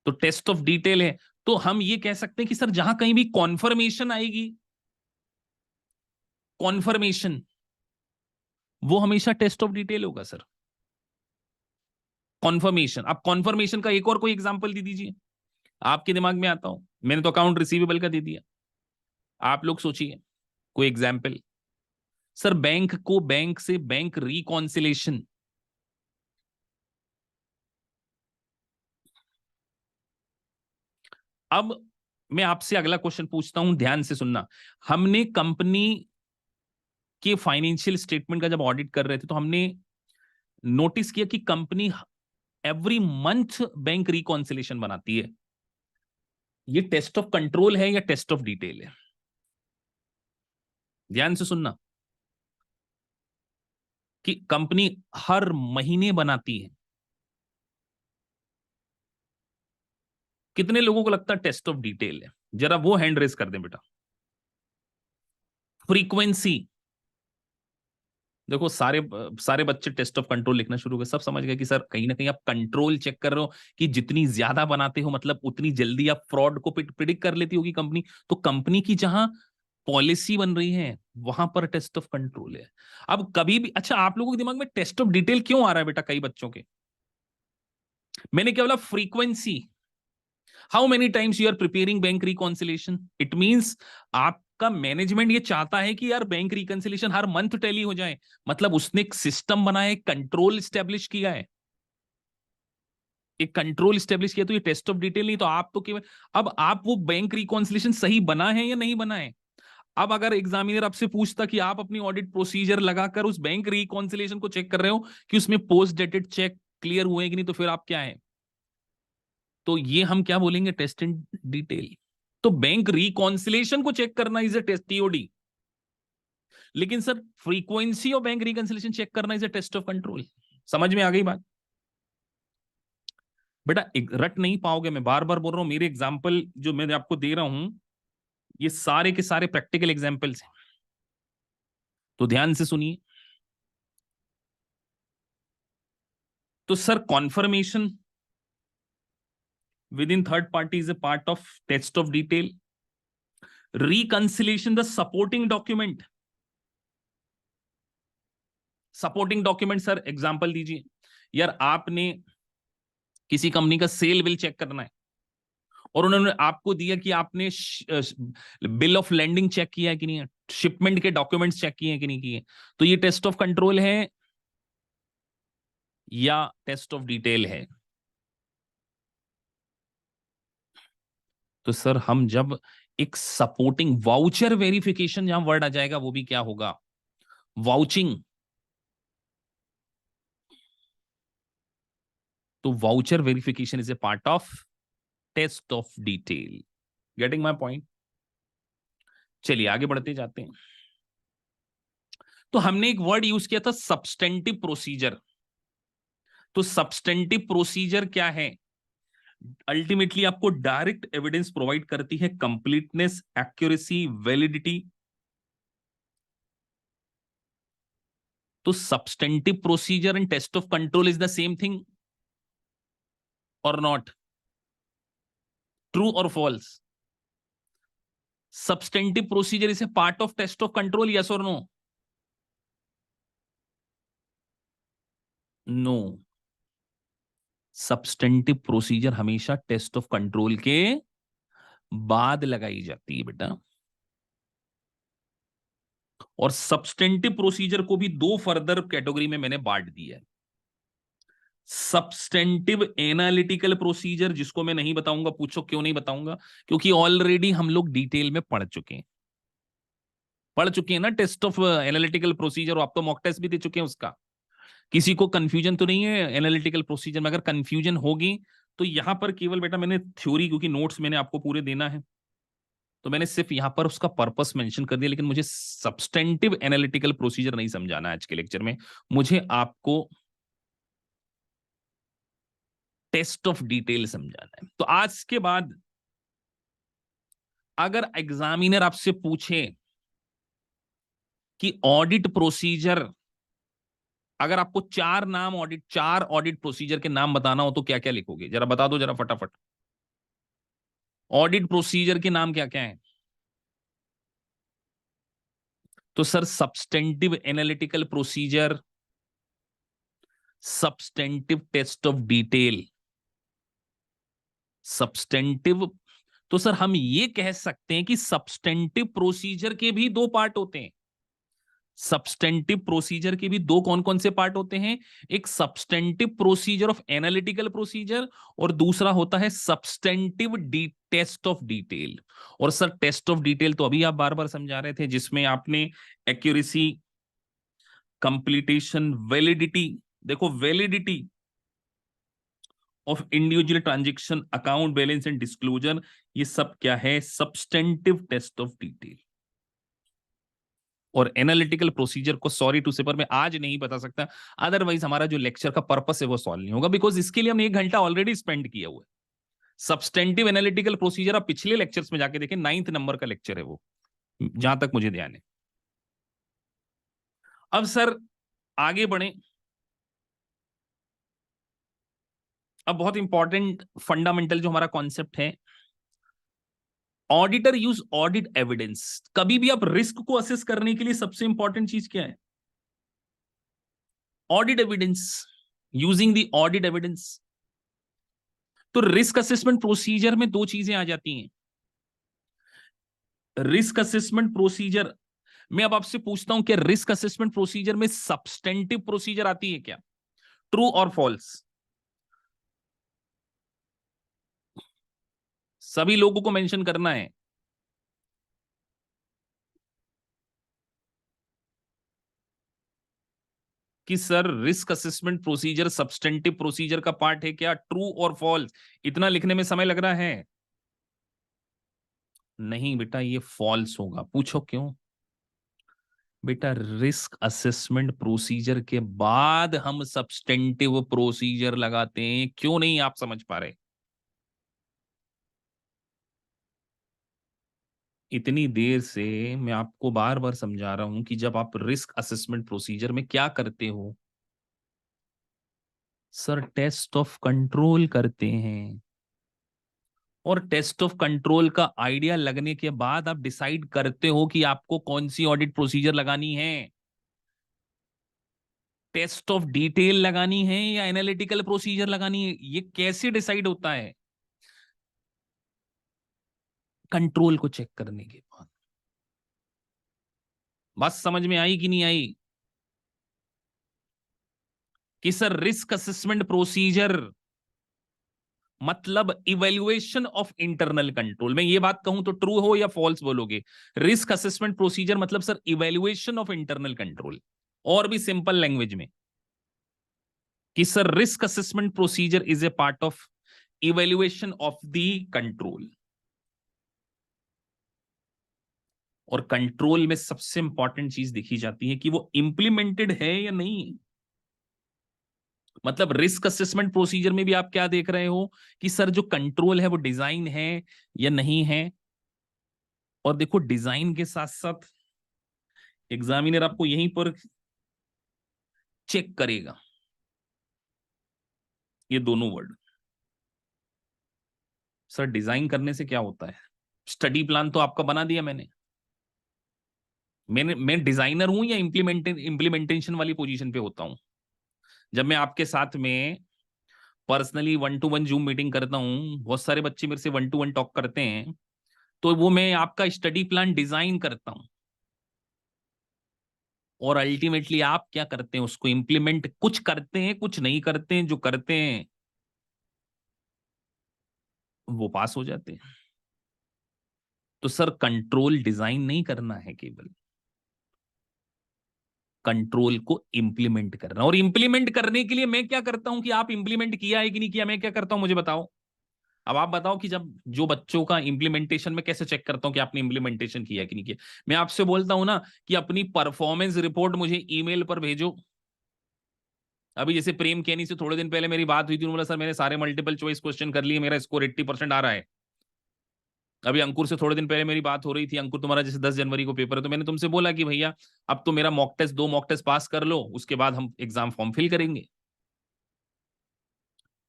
तो टेस्ट ऑफ डिटेल है। तो हम ये कह सकते हैं कि सर जहां कहीं भी कॉन्फर्मेशन आएगी, कॉन्फर्मेशन, वो हमेशा टेस्ट ऑफ डिटेल होगा सर। कॉन्फर्मेशन, अब कॉन्फर्मेशन का एक और कोई एग्जांपल दे दीजिए, आपके दिमाग में आता हो। मैंने तो अकाउंट रिसीवेबल का दे दिया, आप लोग सोचिए कोई एग्जाम्पल। सर बैंक को बैंक से बैंक रिकॉन्सिलेशन, अब मैं आपसे अगला क्वेश्चन पूछता हूं, ध्यान से सुनना। हमने कंपनी के फाइनेंशियल स्टेटमेंट का जब ऑडिट कर रहे थे तो हमने नोटिस किया कि company every month bank reconciliation बनाती है। ये टेस्ट ऑफ कंट्रोल है या टेस्ट ऑफ डिटेल है? ध्यान से सुनना कि कंपनी हर महीने बनाती है। कितने लोगों को लगता है टेस्ट ऑफ डिटेल है? जरा वो हैंड रेस कर दें बेटा। फ्रीक्वेंसी, देखो सारे सारे बच्चे टेस्ट ऑफ कंट्रोल लिखना शुरू कर, सब समझ गए कि सर कहीं ना कहीं आप कंट्रोल चेक कर रहे हो कि जितनी ज्यादा बनाते हो मतलब उतनी जल्दी आप फ्रॉड को प्रिडिक्ट कर लेती होगी कंपनी। तो कंपनी की जहां पॉलिसी बन रही है वहां पर टेस्ट ऑफ कंट्रोल है। अब कभी भी, अच्छा आप लोगों के दिमाग में टेस्ट ऑफ डिटेल क्यों आ रहा है बेटा कई बच्चों के? मैंने क्या बोला? Frequency. How many times you are preparing bank reconciliation, it means आपका मैनेजमेंट ये चाहता है कि यार बैंक रिकॉन्सिलेशन हर मंथ टैली हो जाए। मतलब उसने एक सिस्टम बनाया, एक कंट्रोल स्टैब्लिश किया है, एक कंट्रोल स्टैब्लिश किया। तो ये टेस्ट ऑफ डिटेल नहीं, तो आप तो केवल, अब आप वो बैंक रिकॉन्सिलेशन सही बना है या नहीं बना है। अब अगर एग्जामिनर आपसे पूछता कि आप अपनी ऑडिट प्रोसीजर लगाकर उस बैंक रिकॉन्सिलेशन को चेक कर रहे हो कि उसमें पोस्ट डेटेड चेक क्लियर हुए कि नहीं, तो फिर आप क्या है? तो ये हम क्या बोलेंगे? Test in detail. तो बैंक रिकॉन्सिलेशन को चेक करना इज ए टेस्ट, टीओडी। लेकिन sir frequency of bank reconciliation check करना is a test of control. समझ में आ गई बात? बेटा रट नहीं पाओगे, मैं बार बार बोल रहा हूं, मेरे एग्जाम्पल जो मैं आपको दे रहा हूं ये सारे के सारे प्रैक्टिकल एग्जाम्पल्स हैं, तो ध्यान से सुनिए। तो sir confirmation within third party is a part of test of detail. Reconciliation, the supporting document, supporting document sir example दीजिए। यार आपने किसी कंपनी का सेल बिल चेक करना है और उन्होंने आपको दिया कि आपने बिल ऑफ लैंडिंग चेक किया है कि नहीं है, शिपमेंट के डॉक्यूमेंट्स चेक किए हैं कि नहीं किए, तो ये टेस्ट ऑफ कंट्रोल है या टेस्ट ऑफ डिटेल है? तो सर हम जब एक सपोर्टिंग वाउचर वेरिफिकेशन, जहां वर्ड आ जाएगा वो भी क्या होगा? वाउचिंग। तो voucher verification is a part of test of detail. Getting my point? चलिए आगे बढ़ते जाते हैं। तो हमने एक वर्ड यूज किया था सब्सटेंटिव प्रोसीजर। तो सब्सटेंटिव प्रोसीजर क्या है? अल्टीमेटली आपको डायरेक्ट एविडेंस प्रोवाइड करती है, कंप्लीटनेस, एक्यूरेसी, वैलिडिटी। तो substantive procedure and test of control is the same thing और नॉट? ट्रू और false? Substantive procedure is a part of test of control, yes और नो? नो। सब्सटेंटिव प्रोसीजर हमेशा टेस्ट ऑफ कंट्रोल के बाद लगाई जाती है बेटा। और सब्सटेंटिव प्रोसीजर को भी दो फर्दर कैटेगरी में मैंने बांट दिया है। सब्सटेंटिव एनालिटिकल प्रोसीजर, जिसको मैं नहीं बताऊंगा, पूछो क्यों नहीं बताऊंगा? क्योंकि ऑलरेडी हम लोग डिटेल में पढ़ चुके हैं ना टेस्ट ऑफ एनालिटिकल प्रोसीजर, और आप तो मॉक टेस्ट भी दे चुके हैं उसका। किसी को कंफ्यूजन तो नहीं है एनालिटिकल प्रोसीजर में? अगर कंफ्यूजन होगी तो यहां पर केवल बेटा मैंने थ्योरी, क्योंकि नोट्स मैंने आपको पूरे देना है, तो मैंने सिर्फ यहां पर उसका पर्पस मेंशन कर दिया, लेकिन मुझे सब्सटेंटिव एनालिटिकल प्रोसीजर नहीं समझाना है आज के लेक्चर में। मुझे आपको टेस्ट ऑफ डिटेल समझाना है। तो आज के बाद अगर एग्जामिनर आपसे पूछे कि ऑडिट प्रोसीजर, अगर आपको चार ऑडिट प्रोसीजर के नाम बताना हो तो क्या क्या लिखोगे? जरा बता दो जरा फटाफट। ऑडिट प्रोसीजर के नाम क्या क्या है? तो sir substantive analytical procedure, substantive test of detail, substantive. तो सर हम ये कह सकते हैं कि सब्सटेंटिव प्रोसीजर के भी दो पार्ट होते हैं। सब्सटेंटिव प्रोसीजर के भी दो कौन कौन से पार्ट होते हैं? एक substantive procedure of analytical procedure, और दूसरा होता है सब्सटेंटिव टेस्ट ऑफ डिटेल। और सर टेस्ट ऑफ डिटेल तो अभी आप बार बार समझा रहे थे, जिसमें आपने एक्यूरेसी, कंप्लीटेशन, वैलिडिटी, देखो validity of individual transaction, account balance and disclosure, ये सब क्या है? Substantive test of detail. और एनालिटिकल प्रोसीजर को सॉरी टू से पर मैं आज नहीं बता सकता, अदरवाइज हमारा जो लेक्चर का पर्पस है वो सॉल्व नहीं होगा, बिकॉज इसके लिए हमने 1 घंटा ऑलरेडी स्पेंड किया हुआ है। सब्सटेंटिव एनालिटिकल प्रोसीजर आप पिछले लेक्चर्स में जाके देखें, 9th नंबर का लेक्चर है वो, जहां तक मुझे ध्यान है। अब सर आगे बढ़े। अब बहुत इंपॉर्टेंट फंडामेंटल जो हमारा कॉन्सेप्ट है, ऑडिटर यूज ऑडिट एविडेंस। कभी भी आप रिस्क को असेस करने के लिए सबसे इंपॉर्टेंट चीज क्या है? Audit evidence, using the audit evidence. तो रिस्क असेसमेंट प्रोसीजर में दो चीजें आ जाती हैं। रिस्क असेसमेंट प्रोसीजर मैं अब आपसे पूछता हूं कि रिस्क असेसमेंट प्रोसीजर में सब्सटेंटिव प्रोसीजर आती है क्या? ट्रू और फॉल्स? सभी लोगों को मेंशन करना है कि sir risk assessment procedure substantive procedure का पार्ट है क्या? ट्रू और फॉल्स? इतना लिखने में समय लग रहा है? नहीं बेटा, ये फॉल्स होगा। पूछो क्यों? बेटा रिस्क असेसमेंट प्रोसीजर के बाद हम सब्सटेंटिव प्रोसीजर लगाते हैं। क्यों नहीं आप समझ पा रहे? इतनी देर से मैं आपको बार बार समझा रहा हूं कि जब आप रिस्क असेसमेंट प्रोसीजर में क्या करते हो, सर टेस्ट ऑफ कंट्रोल करते हैं। और टेस्ट ऑफ कंट्रोल का आइडिया लगने के बाद आप डिसाइड करते हो कि आपको कौन सी ऑडिट प्रोसीजर लगानी है, टेस्ट ऑफ डिटेल लगानी है या एनालिटिकल प्रोसीजर लगानी है। ये कैसे डिसाइड होता है? कंट्रोल को चेक करने के बाद। बात समझ में आई कि नहीं आई? कि सर रिस्क असेसमेंट प्रोसीजर मतलब इवैल्यूएशन ऑफ इंटरनल कंट्रोल। मैं ये बात कहूं तो ट्रू हो या फॉल्स बोलोगे? रिस्क असेसमेंट प्रोसीजर मतलब sir evaluation of internal control. और भी सिंपल लैंग्वेज में कि sir risk assessment procedure is a part of evaluation of the control. और कंट्रोल में सबसे इंपॉर्टेंट चीज देखी जाती है कि वो इंप्लीमेंटेड है या नहीं। मतलब रिस्क असेसमेंट प्रोसीजर में भी आप क्या देख रहे हो कि सर जो कंट्रोल है वो डिजाइन है या नहीं है। और देखो डिजाइन के साथ साथ एग्जामिनर आपको यहीं पर चेक करेगा ये दोनों वर्ड। सर डिजाइन करने से क्या होता है? स्टडी प्लान तो आपका बना दिया मैं डिजाइनर हूं या इम्प्लीमेंटेशन वाली पोजीशन पे होता हूं? जब मैं आपके साथ में पर्सनली 1-to-1 जूम मीटिंग करता हूं, बहुत सारे बच्चे मेरे से 1-to-1 टॉक करते हैं, तो वो मैं आपका स्टडी प्लान डिजाइन करता हूं। और अल्टीमेटली आप क्या करते हैं? उसको इंप्लीमेंट कुछ करते हैं, कुछ नहीं करते हैं। जो करते हैं वो पास हो जाते हैं। तो सर कंट्रोल डिजाइन नहीं करना है, केवल कंट्रोल को इंप्लीमेंट करना। और इंप्लीमेंट करने के लिए मैं क्या करता हूं कि आप इंप्लीमेंट किया है कि नहीं किया, मैं क्या करता हूं मुझे बताओ। अब आप बताओ कि जब जो बच्चों का इंप्लीमेंटेशन में कैसे चेक करता हूं कि आपने इंप्लीमेंटेशन किया है कि नहीं किया। मैं आपसे बोलता हूं ना कि अपनी परफॉर्मेंस रिपोर्ट मुझे ईमेल पर भेजो। अभी जैसे प्रेम कैनी से थोड़े दिन पहले मेरी बात हुई थी, उन्होंने बोला सर मैंने सारे मल्टीपल चॉइस क्वेश्चन कर लिए, मेरा स्कोर 80% आ रहा है। अभी अंकुर से थोड़े दिन पहले मेरी बात हो रही थी, अंकुर तुम्हारा जैसे 10 जनवरी को पेपर है, तो मैंने तुमसे बोला कि भैया अब तो मेरा mock test 2 mock test pass कर लो, उसके बाद हम एग्जाम फॉर्म फिल करेंगे।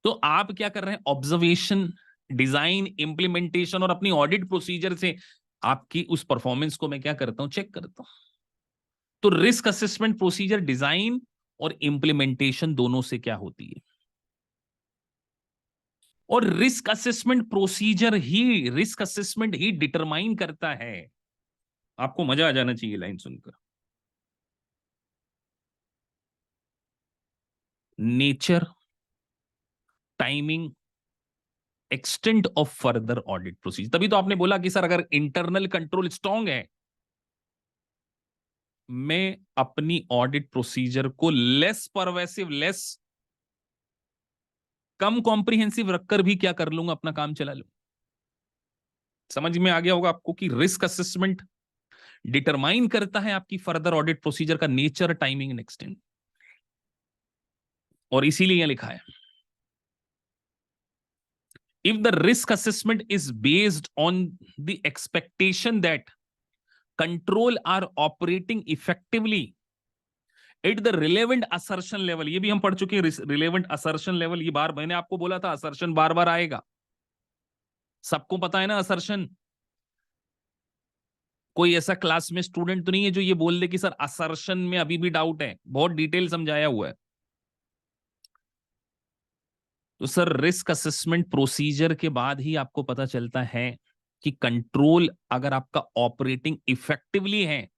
तो आप क्या कर रहे हैं? ऑब्जर्वेशन, डिजाइन, इंप्लीमेंटेशन और अपनी ऑडिट प्रोसीजर से आपकी उस परफॉर्मेंस को मैं क्या करता हूं? चेक करता हूं। तो रिस्क असेसमेंट प्रोसीजर डिजाइन और इंप्लीमेंटेशन दोनों से क्या होती है? और रिस्क असेसमेंट ही डिटरमाइन करता है। आपको मजा आ जाना चाहिए लाइन सुनकर। Nature, timing, extent of further audit procedure. तभी तो आपने बोला कि सर अगर इंटरनल कंट्रोल स्ट्रांग है, मैं अपनी ऑडिट प्रोसीजर को लेस परवेसिव, लेस कम कॉम्प्रिहेंसिव रखकर भी क्या कर लूंगा? अपना काम चला लूं। समझ में आ गया होगा आपको कि रिस्क असेसमेंट डिटरमाइन करता है आपकी फर्दर ऑडिट प्रोसीजर का नेचर, टाइमिंग एंड एक्सटेंट। और इसीलिए यहां लिखा है, if the risk assessment is based on the expectation that control are operating effectively at the relevant assertion level, ये भी हम पढ़ चुके हैं relevant assertion level। ये बार मैंने आपको बोला था assertion बार बार आएगा, सबको पता है ना assertion। कोई ऐसा क्लास में स्टूडेंट तो नहीं है जो ये बोल दे कि सर assertion में अभी भी डाउट है, बहुत डिटेल समझाया हुआ है। तो सर रिस्क असेसमेंट प्रोसीजर के बाद ही आपको पता चलता है कि कंट्रोल अगर आपका ऑपरेटिंग इफेक्टिवली है,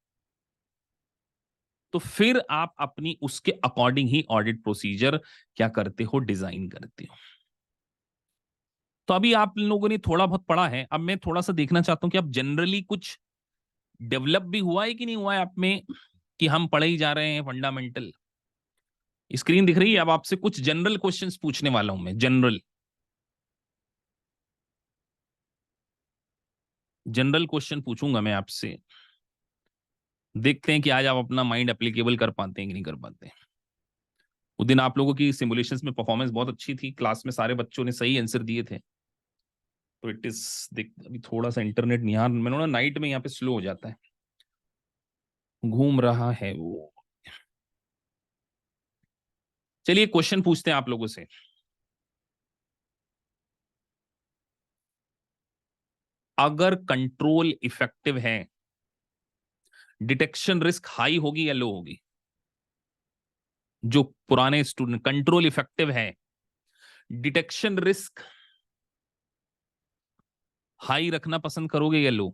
तो फिर आप अपनी उसके अकॉर्डिंग ही ऑडिट प्रोसीजर क्या करते हो? डिजाइन करते हो। तो अभी आप लोगों ने थोड़ा बहुत पढ़ा है, अब मैं थोड़ा सा देखना चाहता हूं कि अब जनरली कुछ डेवलप भी हुआ है कि नहीं हुआ है आप में, कि हम पढ़े ही जा रहे हैं फंडामेंटल। स्क्रीन दिख रही है? अब आपसे कुछ जनरल क्वेश्चंस पूछने वाला हूं मैं, जनरल क्वेश्चन पूछूंगा मैं आपसे। देखते हैं कि आज आप अपना माइंड एप्लीकेबल कर पाते हैं कि नहीं कर पाते हैं। उस दिन आप लोगों की सिमुलेशंस में परफॉर्मेंस बहुत अच्छी थी, क्लास में सारे बच्चों ने सही आंसर दिए थे। तो इट इज देख, अभी थोड़ा सा इंटरनेट यहाँ मैंने ना नाइट में यहाँ पे स्लो हो जाता है, घूम रहा है वो। चलिए क्वेश्चन पूछते हैं आप लोगों से। अगर कंट्रोल इफेक्टिव है, डिटेक्शन रिस्क हाई होगी या लो होगी? जो पुराने स्टूडेंट, कंट्रोल इफेक्टिव है, डिटेक्शन रिस्क हाई रखना पसंद करोगे या लो?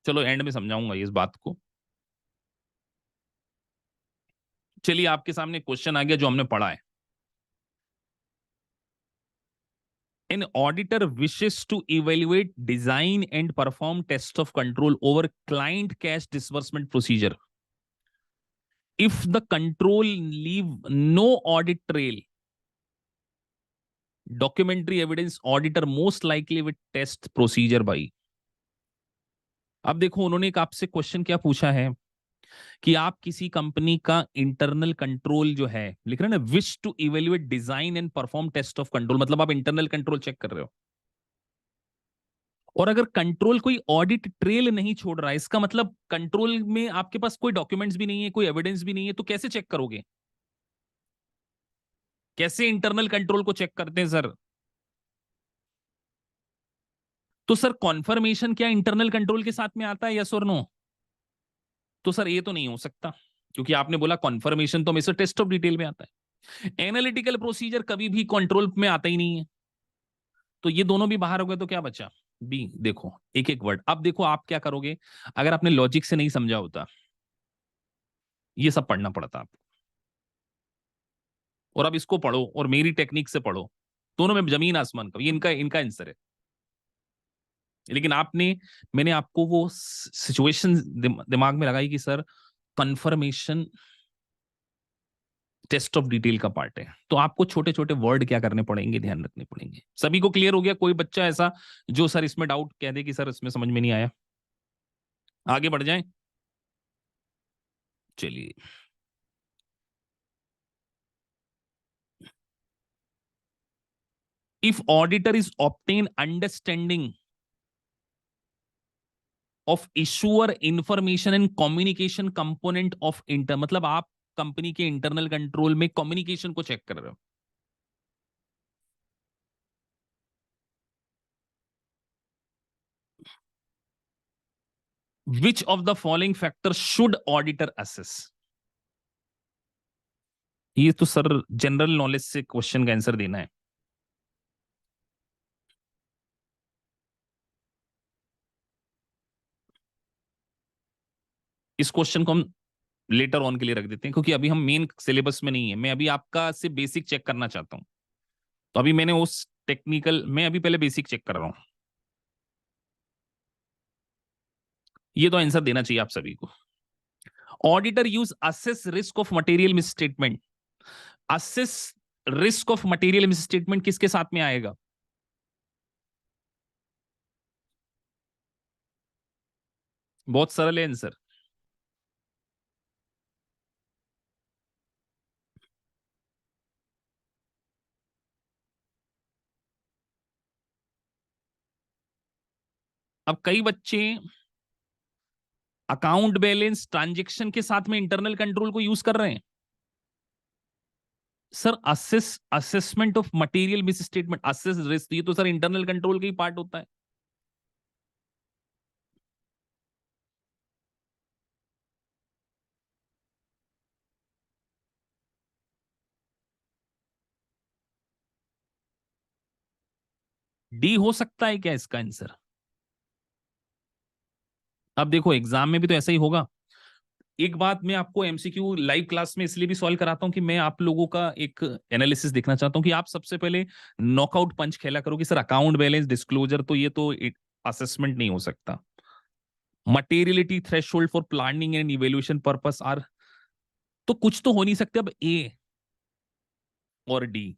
चलो एंड में समझाऊंगा इस बात को। चलिए आपके सामने क्वेश्चन आ गया जो हमने पढ़ा है। An auditor wishes to evaluate design and perform test of control over client cash disbursement procedure. If the control leave no audit trail, documentary evidence auditor most likely with test procedure by. अब देखो उन्होंने एक आपसे क्वेश्चन क्या पूछा है कि आप किसी कंपनी का इंटरनल कंट्रोल जो है लिख रहे हैं ना, wish to evaluate design and perform test of control, मतलब आप इंटरनल कंट्रोल चेक कर रहे हो। और अगर कंट्रोल कोई ऑडिट ट्रेल नहीं छोड़ रहा है, इसका मतलब कंट्रोल में आपके पास कोई डॉक्यूमेंट्स भी नहीं है, कोई एविडेंस भी नहीं है, तो कैसे चेक करोगे? कैसे इंटरनल कंट्रोल को चेक करते हैं सर? तो सर कॉन्फर्मेशन क्या इंटरनल कंट्रोल के साथ में आता है, यस और नो? तो सर ये तो नहीं हो सकता, क्योंकि आपने बोला कॉन्फर्मेशन तो हमेशा टेस्ट ऑफ डिटेल में आता है, एनालिटिकल प्रोसीजर कभी भी कंट्रोल में आता ही नहीं है। तो ये दोनों भी बाहर हो गए, तो क्या बचा? बी। देखो एक एक वर्ड, अब देखो आप क्या करोगे, अगर आपने लॉजिक से नहीं समझा होता, ये सब पढ़ना पड़ता आपको, और अब इसको पढ़ो और मेरी टेक्निक से पढ़ो, दोनों में जमीन आसमान का, ये इनका इनका आंसर है। लेकिन आपने, मैंने आपको वो सिचुएशन दिमाग में लगाई कि sir confirmation test of detail का पार्ट है, तो आपको छोटे छोटे वर्ड क्या करने पड़ेंगे, ध्यान रखने पड़ेंगे। सभी को क्लियर हो गया? कोई बच्चा ऐसा जो सर इसमें डाउट कह दे कि सर इसमें समझ में नहीं आया? आगे बढ़ जाएं, चलिए। If auditor is obtain understanding of issuer information and communication component of inter, मतलब आप कंपनी के इंटरनल कंट्रोल में कम्युनिकेशन को चेक कर रहे हो। Which of the following factor should auditor assess? ये तो सर जनरल नॉलेज से क्वेश्चन का आंसर देना है। इस क्वेश्चन को हम लेटर ऑन के लिए रख देते हैं, क्योंकि अभी हम मेन सिलेबस में नहीं है, मैं अभी आपका सिर्फ बेसिक चेक करना चाहता हूं। तो अभी मैंने उस टेक्निकल, मैं अभी पहले बेसिक चेक कर रहा हूं। ये तो आंसर देना चाहिए आप सभी को। Auditor use assess risk of material misstatement. Assess risk of material misstatement किसके साथ में आएगा? बहुत सरल है आंसर। अब कई बच्चे अकाउंट बैलेंस ट्रांजैक्शन के साथ में इंटरनल कंट्रोल को यूज कर रहे हैं। Sir assessment of material miss statement, assess risk, ये तो सर इंटरनल कंट्रोल का ही पार्ट होता है। डी हो सकता है क्या इसका आंसर? अब देखो एग्जाम में भी तो ऐसा ही होगा। एक बात मैं आपको एमसीक्यू लाइव क्लास में इसलिए भी सॉल्व कराता हूं कि मैं आप लोगों का एक एनालिसिस देखना चाहता हूं कि आप सबसे पहले नॉकआउट पंच खेला करो कि सर अकाउंट बैलेंस डिस्क्लोजर तो ये तो असेसमेंट नहीं हो सकता। Materiality threshold for planning and evaluation purpose are, तो कुछ तो हो नहीं सकते। अब ए और डी,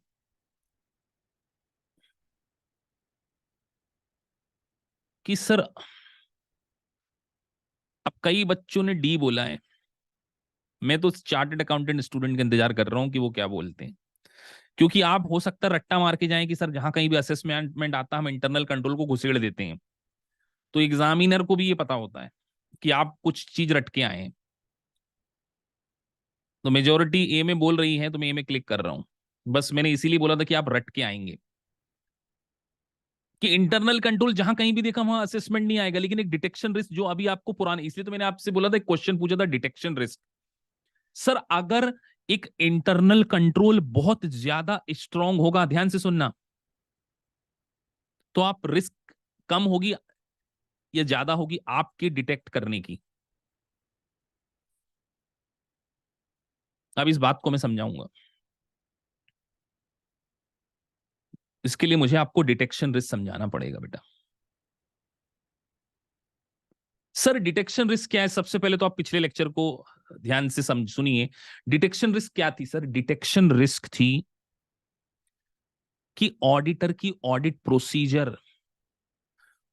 कि सर अब कई बच्चों ने डी बोला है, मैं तो चार्टर्ड अकाउंटेंट स्टूडेंट का इंतजार कर रहा हूं कि वो क्या बोलते हैं। क्योंकि आप हो सकता है रट्टा मार के जाएं कि सर जहां कहीं भी असेसमेंट आता हम इंटरनल कंट्रोल को घुसेड़ देते हैं, तो एग्जामिनर को भी ये पता होता है कि आप कुछ चीज रट के आए हैं। तो मेजोरिटी ए में बोल रही है तो मैं ए में क्लिक कर रहा हूं। बस मैंने इसीलिए बोला था कि आप रट के आएंगे कि इंटरनल कंट्रोल जहां कहीं भी देखा वहां असेसमेंट नहीं आएगा, लेकिन एक डिटेक्शन रिस्क जो अभी आपको पुराने, इसलिए तो मैंने आपसे बोला था, क्वेश्चन पूछा था डिटेक्शन रिस्क। सर अगर एक इंटरनल कंट्रोल बहुत ज्यादा स्ट्रांग होगा, ध्यान से सुनना, तो आप रिस्क कम होगी या ज्यादा होगी आपके डिटेक्ट करने की? अब इस बात को मैं समझाऊंगा। इसके लिए मुझे आपको डिटेक्शन रिस्क समझाना पड़ेगा बेटा। सर डिटेक्शन रिस्क क्या है? सबसे पहले तो आप पिछले लेक्चर को ध्यान से समझ सुनिए। डिटेक्शन रिस्क क्या थी सर? डिटेक्शन रिस्क थी कि ऑडिटर की ऑडिट प्रोसीजर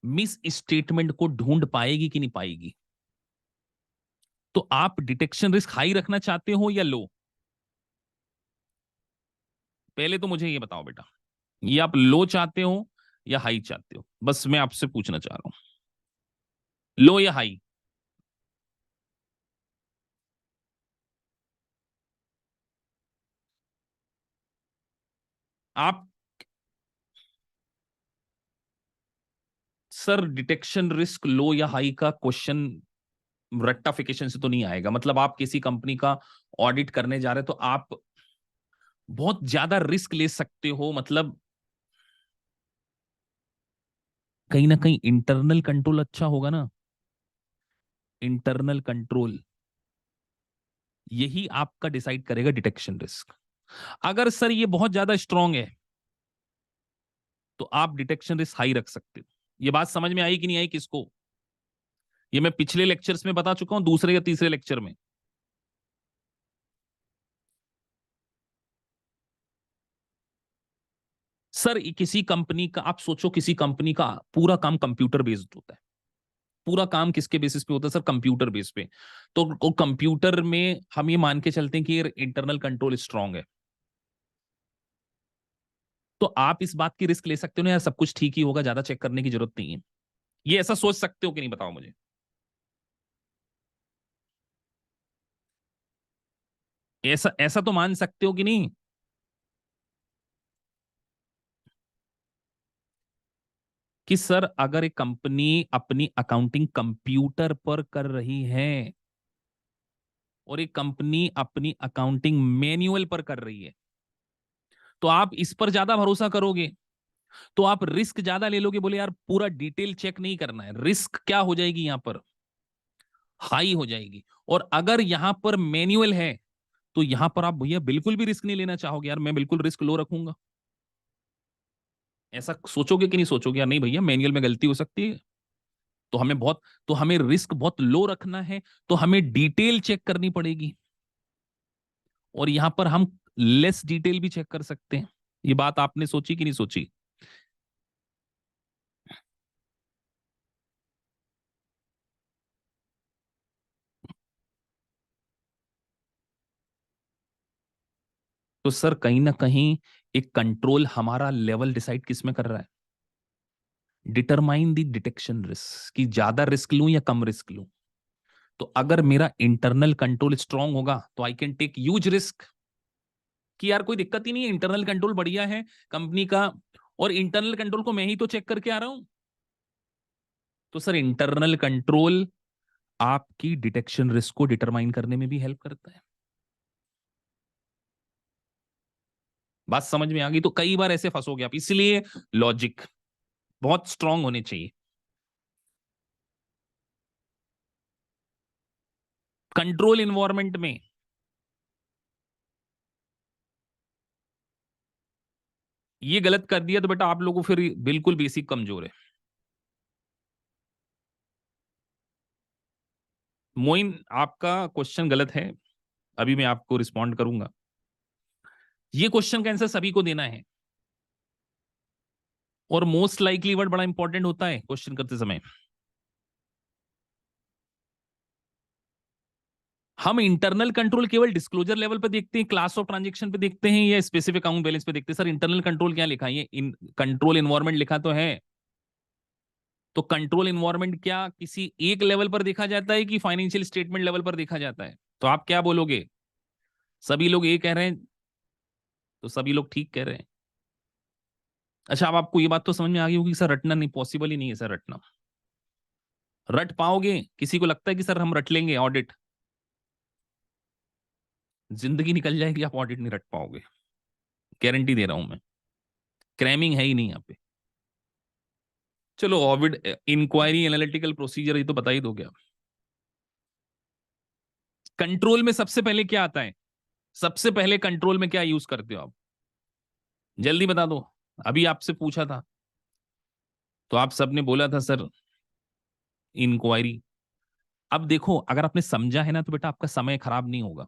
मिस स्टेटमेंट को ढूंढ पाएगी कि नहीं पाएगी। तो आप डिटेक्शन रिस्क हाई रखना चाहते हो या लो? पहले तो मुझे ये बताओ बेटा, ये आप लो चाहते हो या हाई चाहते हो? बस मैं आपसे पूछना चाह रहा हूं, लो या हाई? आप सर, डिटेक्शन रिस्क लो या हाई का क्वेश्चन रेक्टाफिकेशन से तो नहीं आएगा। मतलब आप किसी कंपनी का ऑडिट करने जा रहे हो तो आप बहुत ज्यादा रिस्क ले सकते हो। मतलब कहीं ना कहीं इंटरनल कंट्रोल अच्छा होगा ना, इंटरनल कंट्रोल यही आपका डिसाइड करेगा डिटेक्शन रिस्क। अगर सर ये बहुत ज्यादा स्ट्रांग है तो आप डिटेक्शन रिस्क हाई रख सकते हो। ये बात समझ में आई कि नहीं आई किसको? ये मैं पिछले लेक्चर्स में बता चुका हूं, दूसरे या तीसरे लेक्चर में। सर किसी कंपनी का आप सोचो, किसी कंपनी का पूरा काम कंप्यूटर बेस्ड होता है। पूरा काम किसके बेसिस पे होता है सर? कंप्यूटर बेस पे। तो कंप्यूटर में हम ये मान के चलते हैं कि इंटरनल कंट्रोल स्ट्रांग है, तो आप इस बात की रिस्क ले सकते हो ना यार, सब कुछ ठीक ही होगा, ज्यादा चेक करने की जरूरत नहीं है। ये ऐसा सोच सकते हो कि नहीं, बताओ मुझे। ऐसा ऐसा तो मान सकते हो कि नहीं? कि सर अगर एक कंपनी अपनी अकाउंटिंग कंप्यूटर पर कर रही है और एक कंपनी अपनी अकाउंटिंग मैन्युअल पर कर रही है, तो आप इस पर ज्यादा भरोसा करोगे, तो आप रिस्क ज्यादा ले लोगे। बोले यार पूरा डिटेल चेक नहीं करना है, रिस्क क्या हो जाएगी यहां पर? हाई हो जाएगी। और अगर यहां पर मैन्युअल है तो यहां पर आप भैया बिल्कुल भी रिस्क नहीं लेना चाहोगे, यार मैं बिल्कुल रिस्क लो रखूंगा। ऐसा सोचोगे कि नहीं सोचोगे? यार नहीं भैया, मैनुअल में गलती हो सकती है, तो हमें बहुत, तो हमें रिस्क बहुत लो रखना है, तो हमें डिटेल चेक करनी पड़ेगी। और यहां पर हम लेस डिटेल भी चेक कर सकते हैं। ये बात आपने सोची कि नहीं सोची? तो सर कहीं ना कहीं एक कंट्रोल हमारा लेवल डिसाइड किस में कर रहा है? डिटरमाइन द डिटेक्शन रिस्क, कि ज्यादा रिस्क लूं या कम रिस्क लूं। तो अगर मेरा इंटरनल कंट्रोल स्ट्रांग होगा तो I can take huge risk, कि यार कोई दिक्कत ही नहीं है, इंटरनल कंट्रोल बढ़िया है कंपनी का, और इंटरनल कंट्रोल को मैं ही तो चेक करके आ रहा हूं। तो सर इंटरनल कंट्रोल आपकी डिटेक्शन रिस्क को डिटरमाइन करने में भी हेल्प करता है। बात समझ में आ गई? तो कई बार ऐसे फंसोगे आप, इसलिए लॉजिक बहुत स्ट्रांग होने चाहिए। कंट्रोल इन्वायरमेंट में ये गलत कर दिया तो बेटा आप लोगों को फिर बिल्कुल बेसिक कमजोर है। मोइन, आपका क्वेश्चन गलत है, अभी मैं आपको रिस्पॉन्ड करूंगा। ये क्वेश्चन का आंसर सभी को देना है, और मोस्ट लाइकली वर्ड बड़ा इंपॉर्टेंट होता है क्वेश्चन करते समय। हम इंटरनल कंट्रोल केवल डिस्क्लोजर लेवल पे देखते हैं, क्लास ऑफ ट्रांजेक्शन पे देखते हैं, या स्पेसिफिक अकाउंट बैलेंस पे देखते हैं? सर इंटरनल कंट्रोल क्या लिखा है? ये कंट्रोल इन्वायरमेंट लिखा तो है। तो कंट्रोल इन्वायरमेंट क्या किसी एक लेवल पर देखा जाता है कि फाइनेंशियल स्टेटमेंट लेवल पर देखा जाता है? तो आप क्या बोलोगे? सभी लोग ये कह रहे हैं, तो सभी लोग ठीक कह रहे हैं। अच्छा, अब आपको ये बात तो समझ में आ गई होगी सर, रटना नहीं पॉसिबल ही नहीं है सर, रटना रट पाओगे? किसी को लगता है कि सर हम रट लेंगे ऑडिट? जिंदगी निकल जाएगी, आप ऑडिट नहीं रट पाओगे, गारंटी दे रहा हूं मैं। क्रैमिंग है ही नहीं यहाँ पे। चलो ऑडिट, इंक्वायरी, एनालिटिकल प्रोसीजर, ये तो बता ही दो क्या। कंट्रोल में सबसे पहले क्या आता है? सबसे पहले कंट्रोल में क्या यूज करते हो आप? जल्दी बता दो। अभी आपसे पूछा था तो आप सबने बोला था सर इंक्वायरी। अब देखो, अगर आपने समझा है ना तो बेटा आपका समय खराब नहीं होगा।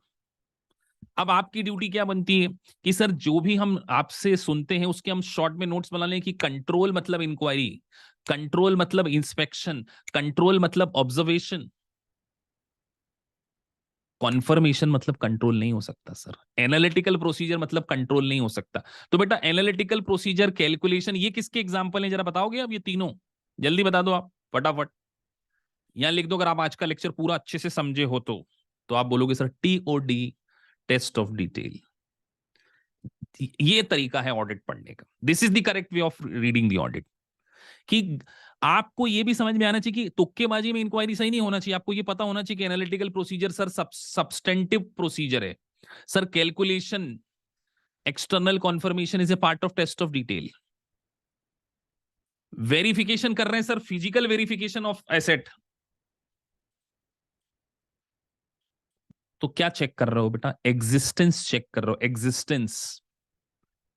अब आपकी ड्यूटी क्या बनती है कि सर जो भी हम आपसे सुनते हैं उसके हम शॉर्ट में नोट्स बना लें कि कंट्रोल मतलब इंक्वायरी, कंट्रोल मतलब इंस्पेक्शन, कंट्रोल मतलब ऑब्जर्वेशन, कॉन्फर्मेशन मतलब कंट्रोल नहीं हो सकता सर, एनालिटिकल प्रोसीजर मतलब कंट्रोल नहीं हो सकता। तो बेटा एनालिटिकल प्रोसीजर, कैलकुलेशन, ये किसके एग्जांपल हैं जरा बताओगे अब ये तीनों? जल्दी बता दो आप फटाफट। यहां लिख दो अगर आप आज का लेक्चर पूरा अच्छे से समझे हो तो आप बोलोगे sir TOD, test of detail. ये तरीका है ऑडिट पढ़ने का। This is the correct way of reading the audit. कि आपको ये भी समझ में आना चाहिए कि तुक्केबाजी में इंक्वायरी सही नहीं होना चाहिए। आपको ये पता होना चाहिए कि analytical procedure sir substantive procedure है sir. Calculation, external confirmation is a part of test of detail. Verification कर रहे हैं sir, physical verification of asset, तो क्या चेक कर रहे हो बेटा? एग्जिस्टेंस चेक कर रहे हो, एग्जिस्टेंस।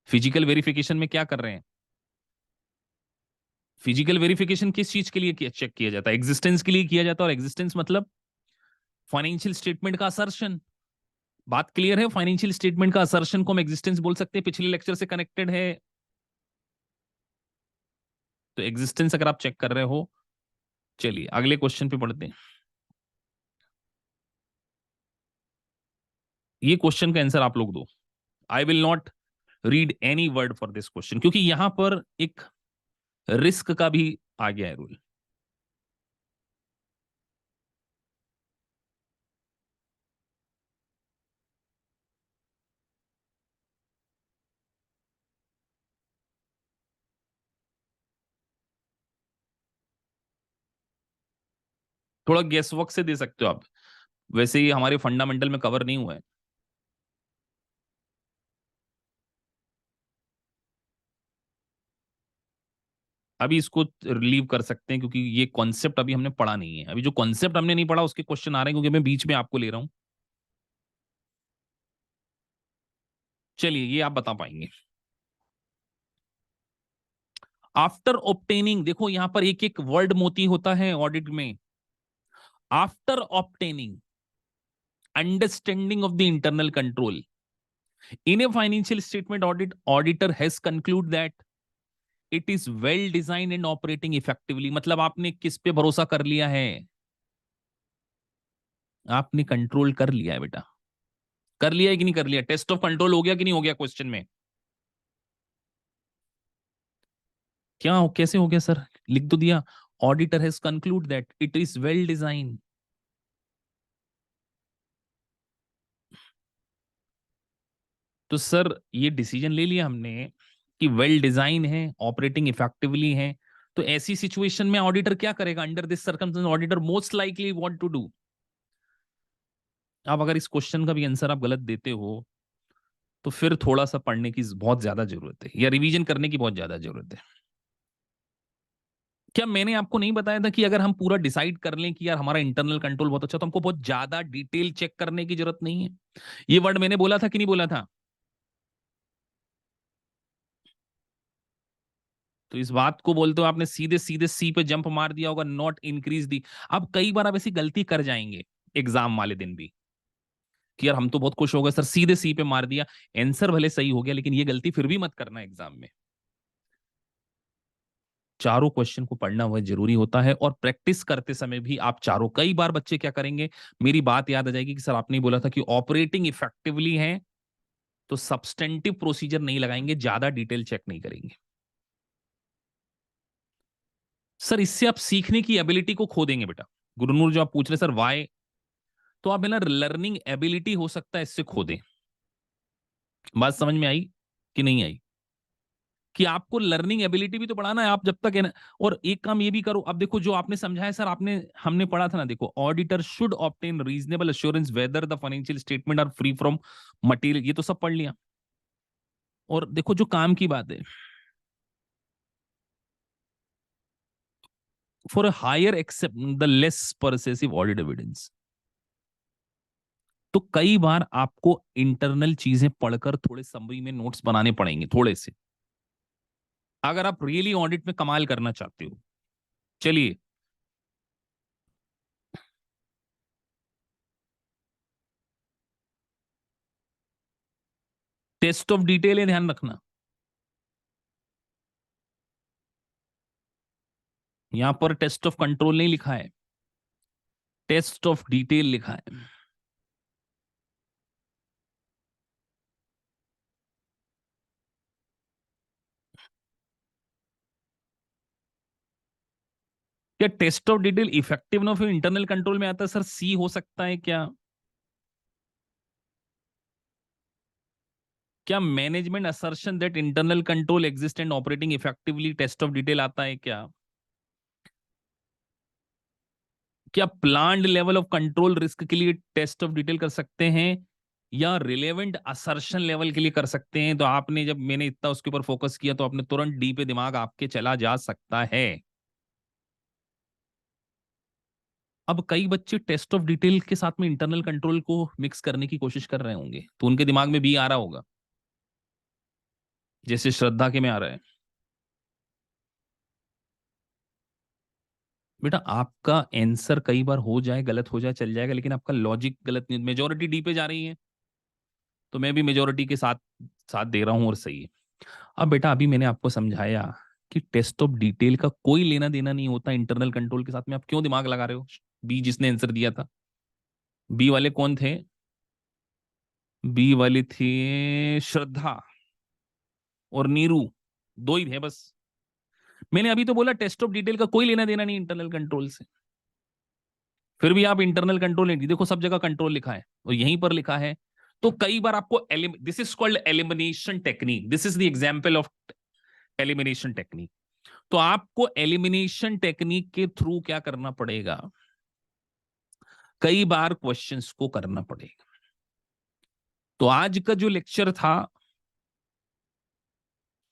फिजिकल वेरिफिकेशन में क्या कर रहे हैं? फिजिकल वेरिफिकेशन किस चीज के लिए चेक किया जाता है? एग्जिस्टेंस के लिए किया जाता है। और एग्जिस्टेंस मतलब फाइनेंशियल स्टेटमेंट का असर्शन। बात क्लियर है? फाइनेंशियल स्टेटमेंट का असर्शन को हम एग्जिस्टेंस बोल सकते हैं, पिछले लेक्चर से कनेक्टेड है। तो एग्जिस्टेंस अगर आप चेक कर रहे हो, चलिए अगले क्वेश्चन पे पढ़ते हैं। ये क्वेश्चन का आंसर आप लोग दो। I will not read any word for this question, क्योंकि यहां पर एक रिस्क का भी आ गया है रूल। थोड़ा गेस वर्क से दे सकते हो आप, वैसे ही हमारे फंडामेंटल में कवर नहीं हुआ है। अभी इसको रिलीव कर सकते हैं क्योंकि ये कॉन्सेप्ट अभी हमने पढ़ा नहीं है। अभी जो कॉन्सेप्ट हमने नहीं पढ़ा उसके क्वेश्चन आ रहे हैं, क्योंकि मैं बीच में आपको ले रहा हूं। चलिए ये आप बता पाएंगे। आफ्टर ऑब्टेनिंग, देखो यहां पर एक एक वर्ड मोती होता है ऑडिट में। After obtaining understanding of the internal control in a financial statement audit, auditor has concluded that it is well design and operating effectively. मतलब आपने किस पे भरोसा कर लिया है? आपने कंट्रोल कर लिया है बेटा। कर लिया है कि नहीं कर लिया? टेस्ट ऑफ कंट्रोल हो गया कि नहीं हो गया क्वेश्चन में? क्या हो, कैसे हो गया सर? लिख तो दिया, auditor has concluded that it is well design. तो सर ये डिसीजन ले लिया हमने कि वेल डिजाइन है, ऑपरेटिंग इफेक्टिवली है। तो ऐसी सिचुएशन में ऑडिटर क्या करेगा? Under this circumstance auditor most likely what to do. अब अगर इस क्वेश्चन का भी आंसर आप गलत देते हो तो फिर थोड़ा सा पढ़ने की बहुत ज्यादा जरूरत है, या रिवीजन करने की बहुत ज्यादा जरूरत है। क्या मैंने आपको नहीं बताया था कि अगर हम पूरा डिसाइड कर लें कि यार हमारा इंटरनल कंट्रोल बहुत अच्छा, तो हमको बहुत ज्यादा डिटेल चेक करने की जरूरत नहीं है? ये वर्ड मैंने बोला था कि नहीं बोला था? तो इस बात को बोलते हो आपने सीधे सीधे सी पे जंप मार दिया होगा, नॉट इंक्रीज दी। अब कई बार आप ऐसी गलती कर जाएंगे एग्जाम वाले दिन भी कि यार हम तो बहुत खुश हो गए सर, सीधे सी पे मार दिया, आंसर भले सही हो गया, लेकिन ये गलती फिर भी मत करना एग्जाम में। चारों क्वेश्चन को पढ़ना बहुत जरूरी होता है, और प्रैक्टिस करते समय भी आप चारों, कई बार बच्चे क्या करेंगे, मेरी बात याद आ जाएगी कि सर आपने ही बोला था कि ऑपरेटिंग इफेक्टिवली है, तो सब्सटेंटिव प्रोसीजर नहीं लगाएंगे, ज्यादा डिटेल चेक नहीं करेंगे। सर इससे आप सीखने की एबिलिटी को खो देंगे बेटा। गुरुनूर जो आप पूछ रहे सर वाई, तो आप ना लर्निंग एबिलिटी हो सकता है इससे खो दें। बात समझ में आई कि नहीं आई? कि आपको लर्निंग एबिलिटी भी तो बढ़ाना है, आप जब तक है ना। और एक काम ये भी करो, अब देखो जो आपने समझाया सर, आपने हमने पढ़ा था ना, देखो auditor should obtain reasonable assurance whether the financial statement are free from material, ये तो सब पढ़ लिया। और देखो जो काम की बात है, for a higher accept the less persuasive audit evidence. तो कई बार आपको इंटरनल चीजें पढ़कर थोड़े समरी में नोट्स बनाने पड़ेंगे थोड़े से, अगर आप रियली ऑडिट में कमाल करना चाहते हो। चलिए टेस्ट ऑफ डिटेल है, ध्यान रखना। यहां पर टेस्ट ऑफ कंट्रोल नहीं लिखा है, टेस्ट ऑफ डिटेल लिखा है। क्या test of detail effectiveness of internal control में आता है सर? सी हो सकता है क्या? क्या management assertion that internal control exist and operating effectively, test of detail आता है क्या? क्या planned level of control risk के लिए टेस्ट ऑफ डिटेल कर सकते हैं, या रिलेवेंट असर्शन लेवल के लिए कर सकते हैं? तो आपने, जब मैंने इतना उसके ऊपर फोकस किया, तो आपने तुरंत डी पे दिमाग आपके चला जा सकता है। अब कई बच्चे टेस्ट ऑफ डिटेल के साथ में इंटरनल कंट्रोल को मिक्स करने की कोशिश कर रहे होंगे, तो उनके दिमाग में भी आ रहा होगा, जैसे श्रद्धा के में आ रहा है। बेटा आपका आंसर कई बार हो जाए, गलत हो जाए, चल जाएगा, लेकिन आपका लॉजिक गलत नहीं। मेजोरिटी डी पे जा रही है, तो मैं भी मेजोरिटी के साथ साथ दे रहा हूं, और सही है। अब बेटा अभी मैंने आपको समझाया कि टेस्ट ऑफ डिटेल का कोई लेना देना नहीं होता इंटरनल कंट्रोल के साथ में। आप क्यों दिमाग लगा रहे हो? बी जिसने आंसर दिया था, बी वाले कौन थे? बी वाली थी श्रद्धा और नीरू, दो ही थे बस। मैंने अभी तो बोला टेस्ट ऑफ डिटेल का कोई लेना देना नहीं इंटरनल कंट्रोल से, फिर भी आप इंटरनल कंट्रोल नहीं। देखो सब जगह कंट्रोल लिखा है और यहीं पर लिखा है। तो कई बार आपको this is called elimination technique, this is the example of elimination technique. तो आपको एलिमिनेशन टेक्निक के थ्रू क्या करना पड़ेगा? कई बार क्वेश्चंस को करना पड़ेगा। तो आज का जो लेक्चर था,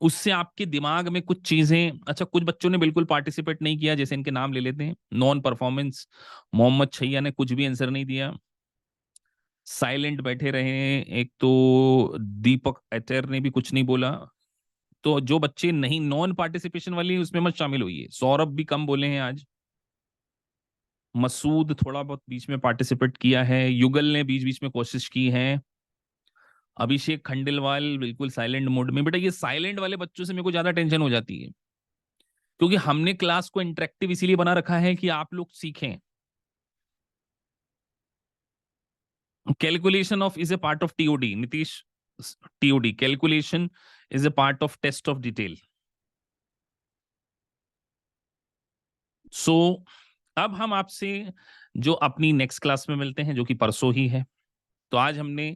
उससे आपके दिमाग में कुछ चीजें, अच्छा कुछ बच्चों ने बिल्कुल पार्टिसिपेट नहीं किया, जैसे इनके नाम ले लेते हैं। नॉन परफॉर्मेंस, मोहम्मद छैया ने कुछ भी आंसर नहीं दिया, साइलेंट बैठे रहे। एक तो दीपक अतर ने भी कुछ नहीं बोला। तो जो बच्चे नहीं, नॉन पार्टिसिपेशन वाली, उसमें मत शामिल होइए। सौरभ भी कम बोले हैं आज, मसूद थोड़ा बहुत बीच में पार्टिसिपेट किया है, युगल ने बीच बीच में कोशिश की है, अभिषेक खंडेलवाल बिल्कुल साइलेंट मोड में। बेटा ये साइलेंट वाले बच्चों से मेरे को ज्यादा टेंशन हो जाती है, क्योंकि हमने क्लास को इंटरेक्टिव इसीलिए बना रखा है कि आप लोग सीखें। Calculation of is a part of TOD, Nitish. TOD calculation is a part of test of detail. So अब हम आपसे जो अपनी नेक्स्ट क्लास में मिलते हैं, जो कि परसों ही है। तो आज हमने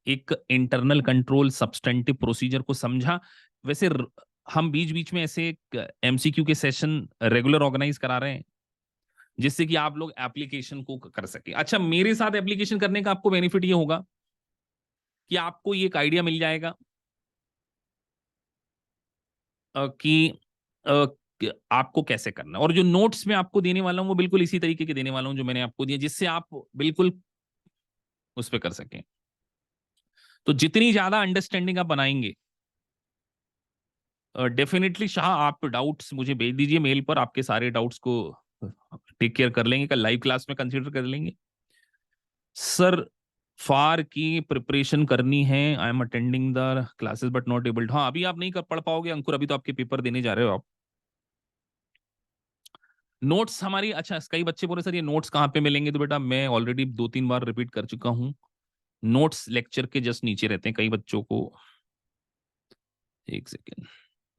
एक इंटरनल कंट्रोल सब्सटेंटिव प्रोसीजर को समझा। वैसे हम बीच बीच में ऐसे एमसीक्यू के सेशन रेगुलर ऑर्गेनाइज करा रहे हैं, जिससे कि आप लोग एप्लीकेशन को कर सके। अच्छा, मेरे साथ एप्लीकेशन करने का आपको बेनिफिट ये होगा कि आपको ये एक आइडिया मिल जाएगा कि आपको कैसे करना है। और जो नोट्स मैं आपको देने वाला हूं, वो बिल्कुल इसी तरीके के देने वाला हूं जो मैंने आपको दिया, जिससे आप बिल्कुल उस पर कर सकें। तो जितनी ज्यादा अंडरस्टैंडिंग आप बनाएंगे, डेफिनेटली शाह, आप डाउट्स मुझे भेज दीजिए मेल पर, आपके सारे डाउट्स को टेक केयर कर लेंगे, कल लाइव क्लास में कंसीडर कर लेंगे। सर फार की प्रिपरेशन करनी है, I am attending the classes but not abled. हाँ अभी आप नहीं कर पढ़ पाओगे अंकुर, अभी तो आपके पेपर देने जा रहे हो आप। नोट्स हमारी, अच्छा कई बच्चे बोले सर ये नोट्स कहाँ पे मिलेंगे, तो बेटा मैं ऑलरेडी 2-3 बार रिपीट कर चुका हूँ। नोट्स लेक्चर के जस्ट नीचे रहते हैं कई बच्चों को। एक सेकेंड,